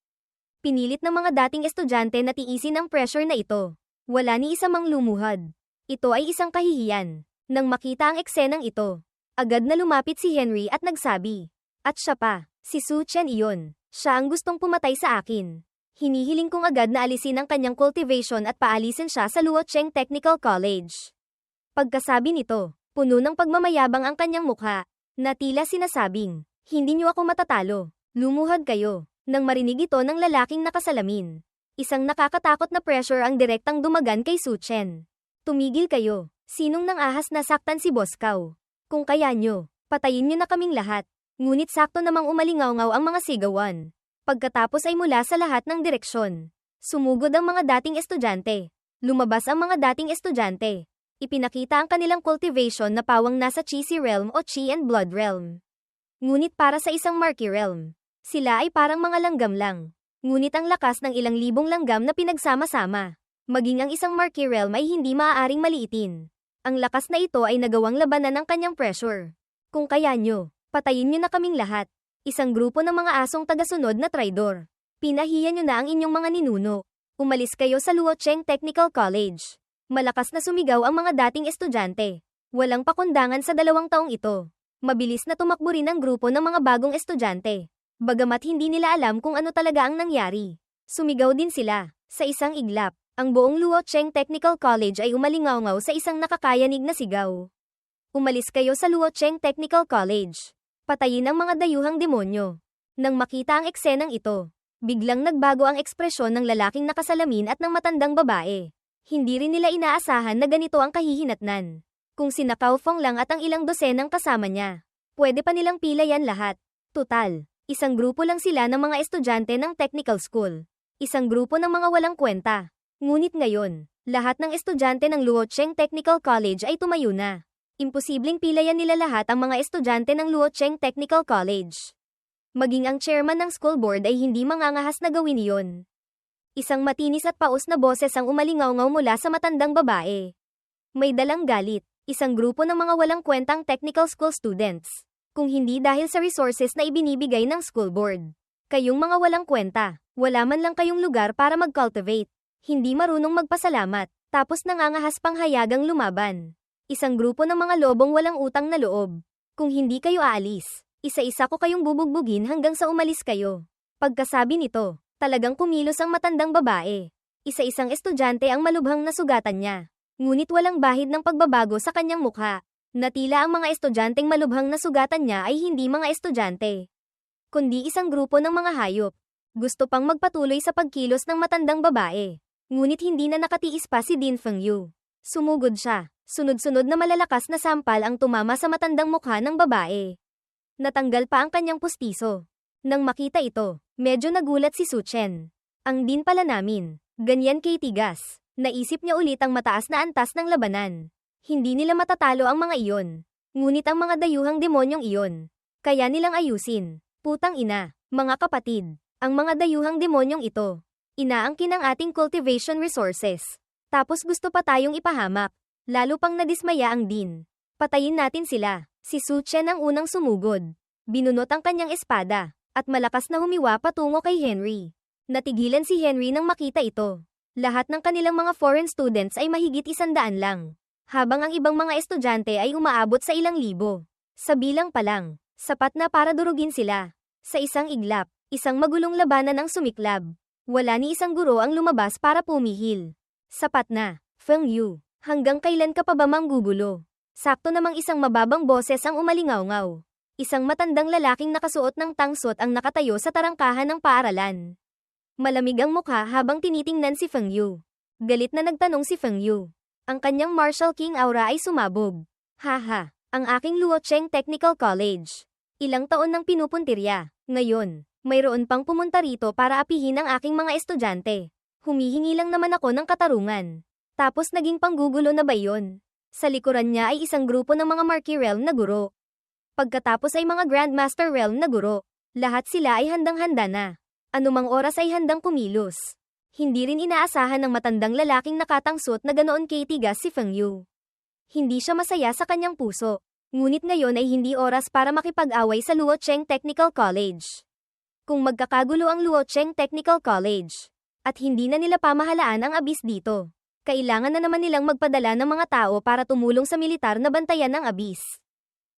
Pinilit ng mga dating estudyante na tiisin ang pressure na ito. Wala ni isa mang lumuhad. Ito ay isang kahihiyan. Nang makita ang eksenang ito, agad na lumapit si Henry at nagsabi, at siya pa, si Su Chen iyon. Siya ang gustong pumatay sa akin. Hinihiling kong agad na alisin ang kanyang cultivation at paalisin siya sa Luocheng Technical College. Pagkasabi nito, puno ng pagmamayabang ang kanyang mukha, na tila sinasabing, hindi niyo ako matatalo. Lumuhod kayo. Nang marinig ito ng lalaking nakasalamin. Isang nakakatakot na pressure ang direktang dumagan kay Su Chen. Tumigil kayo. Sinong nang ahas na saktan si Boss Cow? Kung kaya nyo, patayin nyo na kaming lahat. Ngunit sakto namang umalingaw-ngaw ang mga sigawan. Pagkatapos ay mula sa lahat ng direksyon. Sumugod ang mga dating estudyante. Lumabas ang mga dating estudyante. Ipinakita ang kanilang cultivation na pawang nasa Qi Realm o Qi and Blood Realm. Ngunit para sa isang Marquee Realm, sila ay parang mga langgam lang. Ngunit ang lakas ng ilang libong langgam na pinagsama-sama. Maging ang isang Marquee Realm ay hindi maaaring maliitin. Ang lakas na ito ay nagawang labanan ng kanyang pressure. Kung kaya nyo, patayin nyo na kaming lahat. Isang grupo ng mga asong tagasunod na traidor. Pinahiya nyo na ang inyong mga ninuno. Umalis kayo sa Luocheng Technical College. Malakas na sumigaw ang mga dating estudyante. Walang pakundangan sa 2 taong ito. Mabilis na tumakbo rin ang grupo ng mga bagong estudyante. Bagamat hindi nila alam kung ano talaga ang nangyari. Sumigaw din sila. Sa isang iglap, ang buong Luocheng Technical College ay umalingaw-ngaw sa isang nakakayanig na sigaw. Umalis kayo sa Luocheng Technical College. Patayin ang mga dayuhang demonyo. Nang makita ang eksenang ito, biglang nagbago ang ekspresyon ng lalaking nakasalamin at ng matandang babae. Hindi rin nila inaasahan na ganito ang kahihinatnan. Kung sina Cao Fong lang at ang ilang dosenang kasama niya, pwede pa nilang pilayan lahat. Tutal, isang grupo lang sila ng mga estudyante ng technical school. Isang grupo ng mga walang kwenta. Ngunit ngayon, lahat ng estudyante ng Luocheng Technical College ay tumayo na. Imposibleng pilayan nila lahat ang mga estudyante ng Luocheng Technical College. Maging ang chairman ng school board ay hindi mangangahas na gawin iyon. Isang matinis at paos na boses ang umalingaw-ngaw mula sa matandang babae. May dalang galit, isang grupo ng mga walang kwentang technical school students. Kung hindi dahil sa resources na ibinibigay ng school board. Kayong mga walang kwenta, wala man lang kayong lugar para mag-cultivate. Hindi marunong magpasalamat, tapos nangangahas pang hayagang lumaban. Isang grupo ng mga lobong walang utang na loob. Kung hindi kayo aalis, isa-isa ko kayong bubugbugin hanggang sa umalis kayo. Pagkasabi nito, talagang kumilos ang matandang babae. Isa-isang estudyante ang malubhang nasugatan niya. Ngunit walang bahid ng pagbabago sa kanyang mukha. Na tila ang mga estudyanteng malubhang nasugatan niya ay hindi mga estudyante. Kundi isang grupo ng mga hayop. Gusto pang magpatuloy sa pagkilos ng matandang babae. Ngunit hindi na nakatiis pa si Din Fengyu. Sumugod siya. Sunod-sunod na malalakas na sampal ang tumama sa matandang mukha ng babae. Natanggal pa ang kanyang pustiso. Nang makita ito, medyo nagulat si Su Chen. Ang din pala namin, ganyan kay tigas. Naisip niya ulit ang mataas na antas ng labanan. Hindi nila matatalo ang mga iyon. Ngunit ang mga dayuhang demonyong iyon, kaya nilang ayusin. Putang ina, mga kapatid, ang mga dayuhang demonyong ito, inaangkin ang ating cultivation resources. Tapos gusto pa tayong ipahamak. Lalo pang nadismaya ang Din. Patayin natin sila. Si Su Chen ang unang sumugod. Binunot ang kanyang espada, at malakas na humiwa patungo kay Henry. Natigilan si Henry nang makita ito. Lahat ng kanilang mga foreign students ay mahigit 100 lang. Habang ang ibang mga estudyante ay umaabot sa ilang libo. Sa bilang pa lang, sapat na para durugin sila. Sa isang iglap, isang magulong labanan ang sumiklab. Wala ni isang guro ang lumabas para pumihil. Sapat na, Feng Yu. Hanggang kailan ka pa ba manggugulo? Sakto namang isang mababang boses ang umalingaw-ngaw. Isang matandang lalaking nakasuot ng tangsot ang nakatayo sa tarangkahan ng paaralan. Malamig ang mukha habang tinitingnan si Feng Yu. Galit na nagtanong si Feng Yu. Ang kanyang Martial King aura ay sumabog. Haha, ang aking Luocheng Technical College. Ilang taon nang pinupuntirya. Ngayon, mayroon pang pumunta rito para apihin ang aking mga estudyante. Humihingi lang naman ako ng katarungan. Tapos naging panggugulo na ba yun? Sa likuran niya ay isang grupo ng mga Marquee Realm na guro. Pagkatapos ay mga Grandmaster Realm na guro. Lahat sila ay handang-handa na. Anumang oras ay handang kumilos. Hindi rin inaasahan ng matandang lalaking nakatangsot na ganoon kay tigas si Feng Yu. Hindi siya masaya sa kanyang puso. Ngunit ngayon ay hindi oras para makipag-away sa Luocheng Technical College. Kung magkakagulo ang Luocheng Technical College, at hindi na nila pamahalaan ang abis dito. Kailangan na naman nilang magpadala ng mga tao para tumulong sa militar na bantayan ang abis.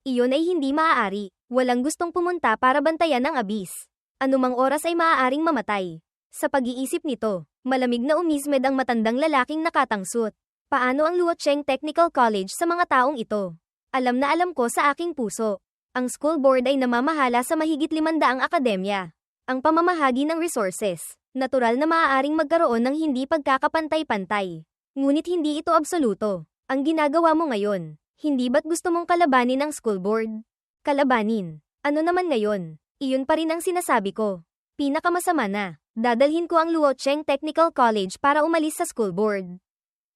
Iyon ay hindi maaari. Walang gustong pumunta para bantayan ang abis. Anumang oras ay maaaring mamatay. Sa pag-iisip nito, malamig na umismed ang matandang lalaking nakatangsut. Paano ang Luocheng Technical College sa mga taong ito? Alam na alam ko sa aking puso. Ang school board ay namamahala sa mahigit 500 akademya. Ang pamamahagi ng resources, natural na maaaring magkaroon ng hindi pagkakapantay-pantay. Ngunit hindi ito absoluto. Ang ginagawa mo ngayon, hindi ba't gusto mong kalabanin ang school board? Kalabanin? Ano naman ngayon? Iyon pa rin ang sinasabi ko. Pinakamasama na, dadalhin ko ang Luocheng Technical College para umalis sa school board.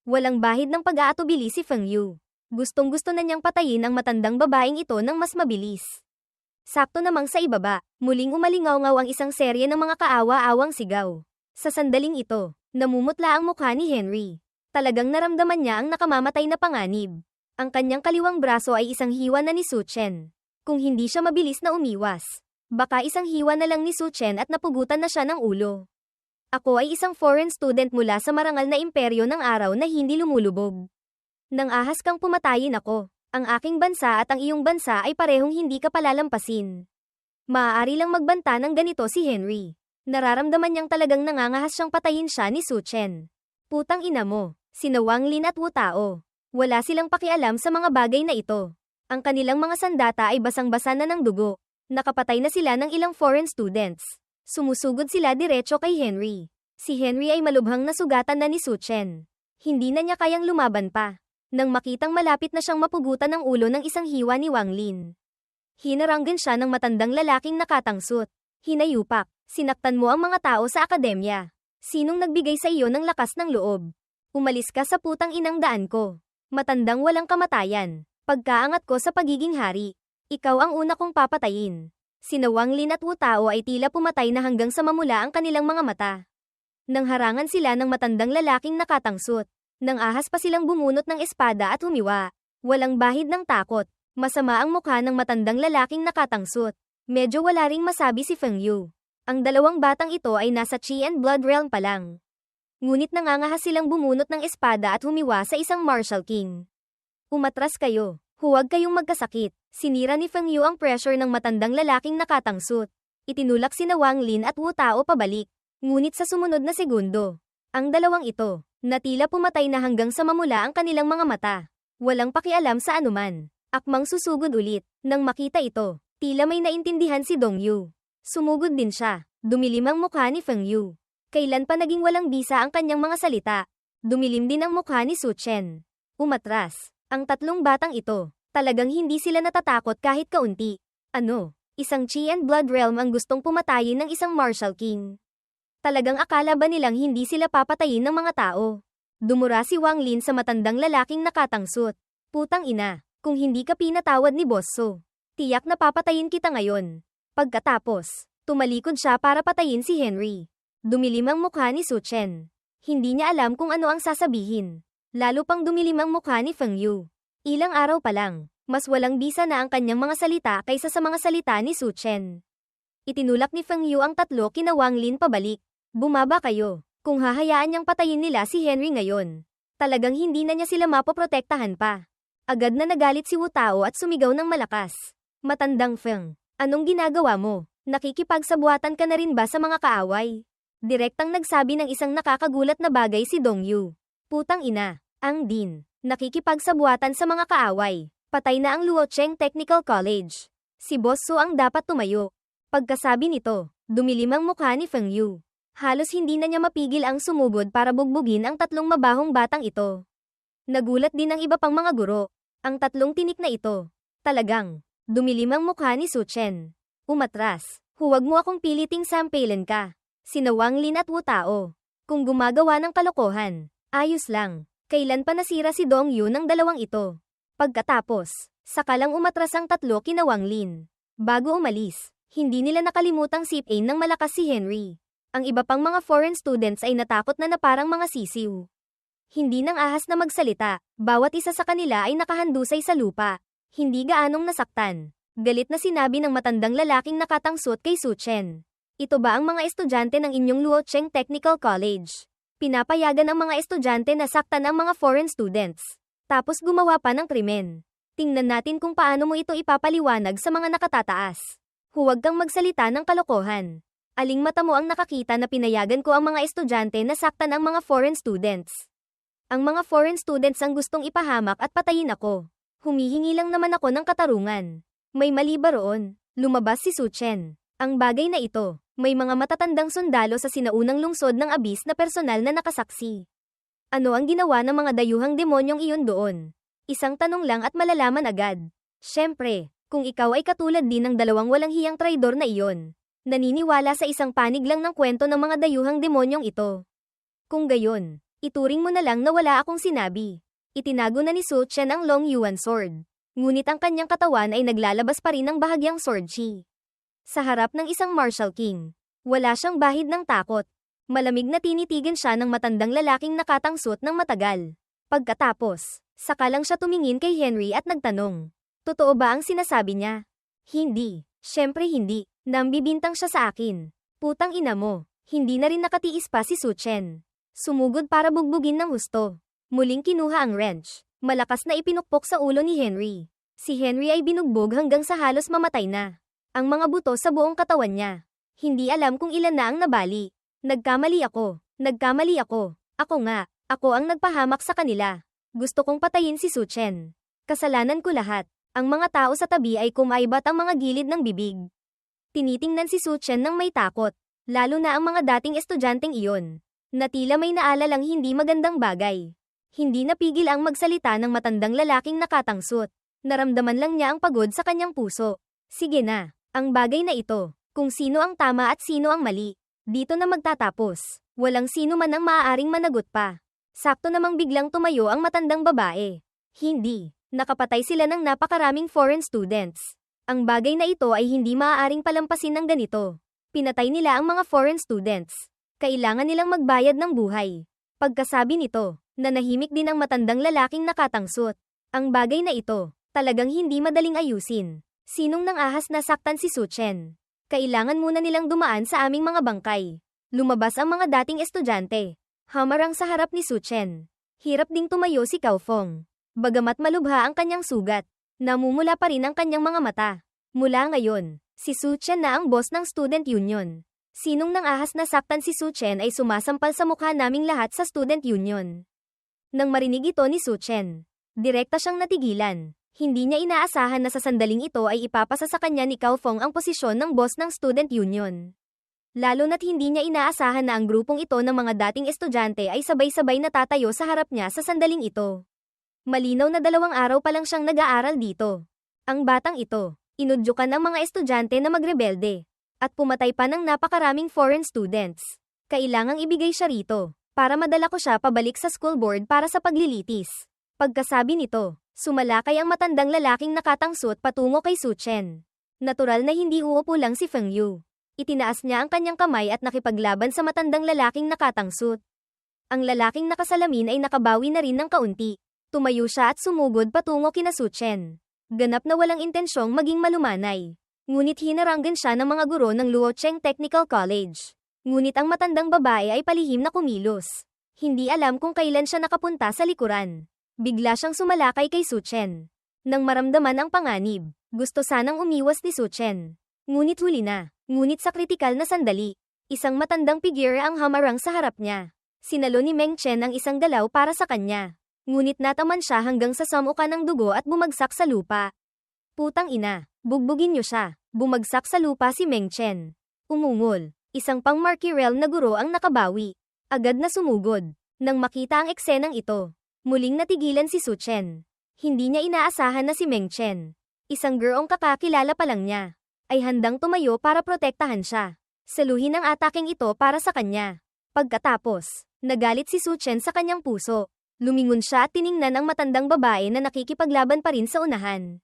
Walang bahid ng pag-aatubili si Feng Yu. Gustong-gusto na niyang patayin ang matandang babaeng ito ng mas mabilis. Sakto namang sa ibaba, muling umalingaw-ngaw ang isang serye ng mga kaawa-awang sigaw. Sa sandaling ito, namumutla ang mukha ni Henry. Talagang naramdaman niya ang nakamamatay na panganib. Ang kanyang kaliwang braso ay isang hiwa na ni Su Chen. Kung hindi siya mabilis na umiwas, baka isang hiwa na lang ni Su Chen at napugutan na siya ng ulo. Ako ay isang foreign student mula sa marangal na imperyo ng araw na hindi lumulubog. Nang ahas kang pumatayin ako, ang aking bansa at ang iyong bansa ay parehong hindi ka palalampasin. Maaari lang magbanta ng ganito si Henry. Nararamdaman niyang talagang nangangahas siyang patayin siya ni Su Chen. Putang ina mo, sina Wang Lin at Wu Tao. Wala silang pakialam sa mga bagay na ito. Ang kanilang mga sandata ay basang-basa na ng dugo. Nakapatay na sila ng ilang foreign students. Sumusugod sila diretso kay Henry. Si Henry ay malubhang nasugatan na ni Su Chen. Hindi na niya kayang lumaban pa. Nang makitang malapit na siyang mapugutan ng ulo ng isang hiwa ni Wang Lin, hinaranggan siya ng matandang lalaking nakatangsut. Hinayupak, sinaktan mo ang mga tao sa akademya. Sinong nagbigay sa iyo ng lakas ng loob? Umalis ka sa putang inang daan ko. Matandang walang kamatayan. Pagkaangat ko sa pagiging hari, ikaw ang una kong papatayin. Sina Wang Lin at Wu Tao ay tila pumatay na hanggang sa mamula ang kanilang mga mata. Nang harangan sila ng matandang lalaking nakatangsut. Nang ahas pa silang bumunot ng espada at humiwa. Walang bahid ng takot. Masama ang mukha ng matandang lalaking nakatangsut. Medyo wala ring masabi si Feng Yu. Ang dalawang batang ito ay nasa Chi and Blood Realm pa lang. Ngunit nangangahas silang bumunot ng espada at humiwa sa isang Martial King. Umatras kayo. Huwag kayong magkasakit. Sinira ni Feng Yu ang pressure ng matandang lalaking nakatangsut. Itinulak sina Wang Lin at Wu Tao pabalik. Ngunit sa sumunod na segundo, ang dalawang ito, na tila pumatay na hanggang sa mamula ang kanilang mga mata. Walang pakialam sa anuman. Akmang susugod ulit. Nang makita ito, tila may naintindihan si Dong Yu. Sumugod din siya. Dumilim ang mukha ni Feng Yu. Kailan pa naging walang bisa ang kanyang mga salita? Dumilim din ang mukha ni Su Chen. Umatras. Ang tatlong batang ito, talagang hindi sila natatakot kahit kaunti. Ano? Isang Chi and Blood Realm ang gustong pumatayin ng isang Martial King. Talagang akala ba nilang hindi sila papatayin ng mga tao? Dumura si Wang Lin sa matandang lalaking nakatangsut. Putang ina, kung hindi ka pinatawad ni Boss So, tiyak na papatayin kita ngayon. Pagkatapos, tumalikod siya para patayin si Henry. Dumilim ang mukha ni Su Chen. Hindi niya alam kung ano ang sasabihin. Lalo pang dumilim ang mukha ni Feng Yu. Ilang araw pa lang, mas walang bisa na ang kanyang mga salita kaysa sa mga salita ni Su Chen. Itinulak ni Feng Yu ang tatlo kina Wang Lin pabalik. Bumaba kayo. Kung hahayaan niyang patayin nila si Henry ngayon, talagang hindi na niya sila mapoprotektahan pa. Agad na nagalit si Wu Tao at sumigaw ng malakas. Matandang Feng, anong ginagawa mo? Nakikipagsabuatan ka na rin ba sa mga kaaway? Direktang nagsabi ng isang nakakagulat na bagay si Dong Yu. Putang ina, ang din. Nakikipagsabuatan sa mga kaaway. Patay na ang Luocheng Technical College. Si Boss Su ang dapat tumayo. Pagkasabi nito, dumilim ang mukha ni Feng Yu. Halos hindi na niya mapigil ang sumugod para bugbugin ang tatlong mabahong batang ito. Nagulat din ang iba pang mga guro. Ang tatlong tinik na ito. Talagang, dumilim ang mukha ni Su Chen. Umatras. Huwag mo akong piliting sampailan ka. Sina Wang Lin at Wu Tao. Kung gumagawa ng kalokohan, ayos lang. Kailan pa nasira si Dong Yu ng dalawang ito? Pagkatapos, sakalang umatras ang tatlo kina Wang Lin. Bago umalis, hindi nila nakalimutang sip-in ng malakas si Henry. Ang iba pang mga foreign students ay natakot na parang mga sisiw. Hindi nang ahas na magsalita, bawat isa sa kanila ay nakahandusay sa lupa. Hindi gaanong nasaktan. Galit na sinabi ng matandang lalaking nakatangsot kay Su Chen. Ito ba ang mga estudyante ng inyong Luocheng Technical College? Pinapayagan ang mga estudyante na saktan ang mga foreign students. Tapos gumawa pa ng krimen. Tingnan natin kung paano mo ito ipapaliwanag sa mga nakatataas. Huwag kang magsalita ng kalokohan. Aling mata mo ang nakakita na pinayagan ko ang mga estudyante na saktan ang mga foreign students? Ang mga foreign students ang gustong ipahamak at patayin ako. Humihingi lang naman ako ng katarungan. May mali ba roon? Lumabas si Su Chen. Ang bagay na ito, may mga matatandang sundalo sa sinaunang lungsod ng Abyss na personal na nakasaksi. Ano ang ginawa ng mga dayuhang demonyong iyon doon? Isang tanong lang at malalaman agad. Siyempre, kung ikaw ay katulad din ng dalawang walang hiyang traidor na iyon, naniniwala sa isang panig lang ng kwento ng mga dayuhang demonyong ito. Kung gayon, ituring mo na lang na wala akong sinabi. Itinago na ni Su Chen ang Long Yuan sword. Ngunit ang kanyang katawan ay naglalabas pa rin ng bahagyang sword chi. Sa harap ng isang martial king, wala siyang bahid ng takot. Malamig na tinitigan siya ng matandang lalaking nakatangsot ng matagal. Pagkatapos, saka lang siya tumingin kay Henry at nagtanong. Totoo ba ang sinasabi niya? Hindi. Siyempre hindi. Nambibintang siya sa akin. Putang ina mo. Hindi na rin nakatiis pa si Su Chen. Sumugod para bugbugin ng husto. Muling kinuha ang wrench. Malakas na ipinukpok sa ulo ni Henry. Si Henry ay binugbog hanggang sa halos mamatay na. Ang mga buto sa buong katawan niya. Hindi alam kung ilan na ang nabali. Nagkamali ako. Nagkamali ako. Ako nga. Ako ang nagpahamak sa kanila. Gusto kong patayin si Su Chen. Kasalanan ko lahat. Ang mga tao sa tabi ay kumaibat ang mga gilid ng bibig. Tinitingnan si Su Chen ng may takot. Lalo na ang mga dating estudyanteng iyon. Na tila may naalalang hindi magandang bagay. Hindi napigil ang magsalita ng matandang lalaking nakatangsot. Naramdaman lang niya ang pagod sa kanyang puso. Sige na, ang bagay na ito, kung sino ang tama at sino ang mali. Dito na magtatapos. Walang sino man ang maaaring managot pa. Sakto namang biglang tumayo ang matandang babae. Hindi, nakapatay sila ng napakaraming foreign students. Ang bagay na ito ay hindi maaaring palampasin ng ganito. Pinatay nila ang mga foreign students. Kailangan nilang magbayad ng buhay. Pagkasabi nito, nanahimik din ang matandang lalaking nakatangsot. Ang bagay na ito, talagang hindi madaling ayusin. Sinong nang ahas na saktan si Su Chen? Kailangan muna nilang dumaan sa aming mga bangkay. Lumabas ang mga dating estudyante. Hamarang sa harap ni Su Chen. Hirap ding tumayo si Cao Fong. Bagamat malubha ang kanyang sugat, namumula pa rin ang kanyang mga mata. Mula ngayon, si Su Chen na ang boss ng student union. Sinong nang ahas na saktan si Su Chen ay sumasampal sa mukha naming lahat sa student union. Nang marinig ito ni Su Chen, direkta siyang natigilan. Hindi niya inaasahan na sa sandaling ito ay ipapasa sa kanya ni Cao Fong ang posisyon ng boss ng student union. Lalo na't hindi niya inaasahan na ang grupong ito ng mga dating estudyante ay sabay-sabay natatayo sa harap niya sa sandaling ito. Malinaw na 2 araw pa lang siyang nag-aaral dito. Ang batang ito, inudyukan ang mga estudyante na magrebelde. At pumatay pa ng napakaraming foreign students. Kailangang ibigay siya rito. Para madala ko siya pabalik sa school board para sa paglilitis. Pagkasabi nito, sumalakay ang matandang lalaking nakatangsot patungo kay Su Chen. Natural na hindi uupo lang si Feng Yu. Itinaas niya ang kanyang kamay at nakipaglaban sa matandang lalaking nakatangsot. Ang lalaking nakasalamin ay nakabawi na rin ng kaunti. Tumayo siya at sumugod patungo kina Su Chen. Ganap na walang intensyong maging malumanay. Ngunit hinaranggan siya ng mga guro ng Luocheng Technical College. Ngunit ang matandang babae ay palihim na kumilos. Hindi alam kung kailan siya nakapunta sa likuran. Bigla siyang sumalakay kay Su Chen. Nang maramdaman ang panganib, gusto sanang umiwas ni Su Chen. Ngunit huli na. Ngunit sa kritikal na sandali, isang matandang figure ang hamarang sa harap niya. Sinalo ni Meng Chen ang isang galaw para sa kanya. Ngunit nataman siya hanggang sa samuka ng dugo at bumagsak sa lupa. Putang ina, bugbugin niyo siya. Bumagsak sa lupa si Meng Chen. Umungol. Isang pang Marquis Realm na guro ang nakabawi. Agad na sumugod. Nang makita ang eksenang ito, muling natigilan si Su Chen. Hindi niya inaasahan na si Meng Chen, isang gurong kakakilala pa lang niya, ay handang tumayo para protektahan siya. Saluhin ang ataking ito para sa kanya. Pagkatapos, nagalit si Su Chen sa kanyang puso. Lumingon siya at tiningnan ang matandang babae na nakikipaglaban pa rin sa unahan.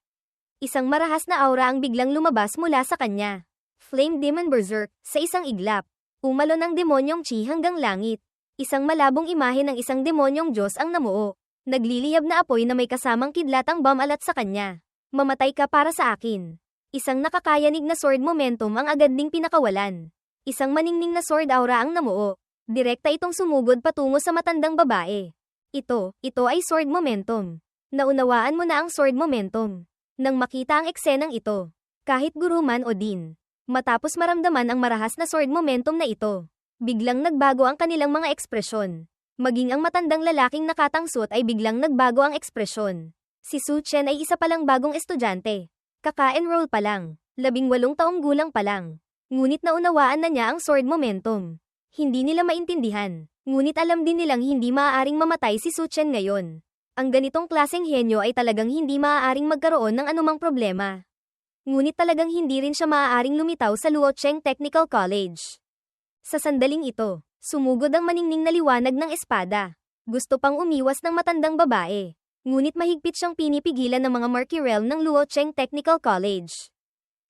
Isang marahas na aura ang biglang lumabas mula sa kanya. Flame Demon Berserk, sa isang iglap. Umalo ng demonyong chi hanggang langit. Isang malabong imahe ng isang demonyong Diyos ang namuo. Nagliliyab na apoy na may kasamang kidlatang bumalat sa kanya. Mamatay ka para sa akin. Isang nakakayanig na sword momentum ang agad ding pinakawalan. Isang maningning na sword aura ang namuo. Direkta itong sumugod patungo sa matandang babae. Ito ay sword momentum. Naunawaan mo na ang sword momentum. Nang makita ang eksenang ito, kahit guro man o din, Matapos maramdaman ang marahas na sword momentum na ito, biglang nagbago ang kanilang mga ekspresyon. Maging ang matandang lalaking nakatangsot ay biglang nagbago ang ekspresyon. Si Su Chen ay isa palang bagong estudyante. Kaka-enroll pa lang. 18 taong gulang pa lang. Ngunit naunawaan na niya ang sword momentum. Hindi nila maintindihan. Ngunit alam din nilang hindi maaaring mamatay si Su Chen ngayon. Ang ganitong klaseng henyo ay talagang hindi maaaring magkaroon ng anumang problema. Ngunit talagang hindi rin siya maaaring lumitaw sa Luocheng Technical College. Sa sandaling ito, sumugod ang maningning na liwanag ng espada. Gusto pang umiwas ng matandang babae. Ngunit mahigpit siyang pinipigilan ng mga Marquee Realm ng Luocheng Technical College.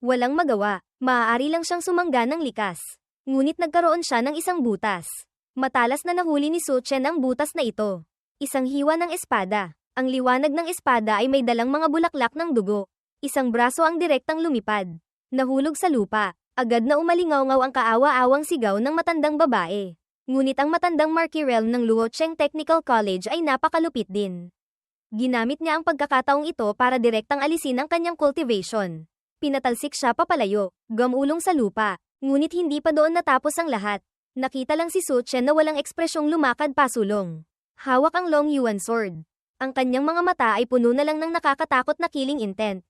Walang magawa, maaari lang siyang sumangga ng likas. Ngunit nagkaroon siya ng isang butas. Matalas na nahuli ni Su Chen ang butas na ito. Isang hiwa ng espada. Ang liwanag ng espada ay may dalang mga bulaklak ng dugo. Isang braso ang direktang lumipad. Nahulog sa lupa. Agad na umalingaw-ngaw ang kaawa-awang sigaw ng matandang babae. Ngunit ang matandang Marquee Realm ng Luocheng Technical College ay napakalupit din. Ginamit niya ang pagkakataong ito para direktang alisin ang kanyang cultivation. Pinatalsik siya papalayo, gamulong sa lupa. Ngunit hindi pa doon natapos ang lahat. Nakita lang si Su Chen na walang ekspresyong lumakad pasulong. Hawak ang Long Yuan sword. Ang kanyang mga mata ay puno na lang ng nakakatakot na killing intent.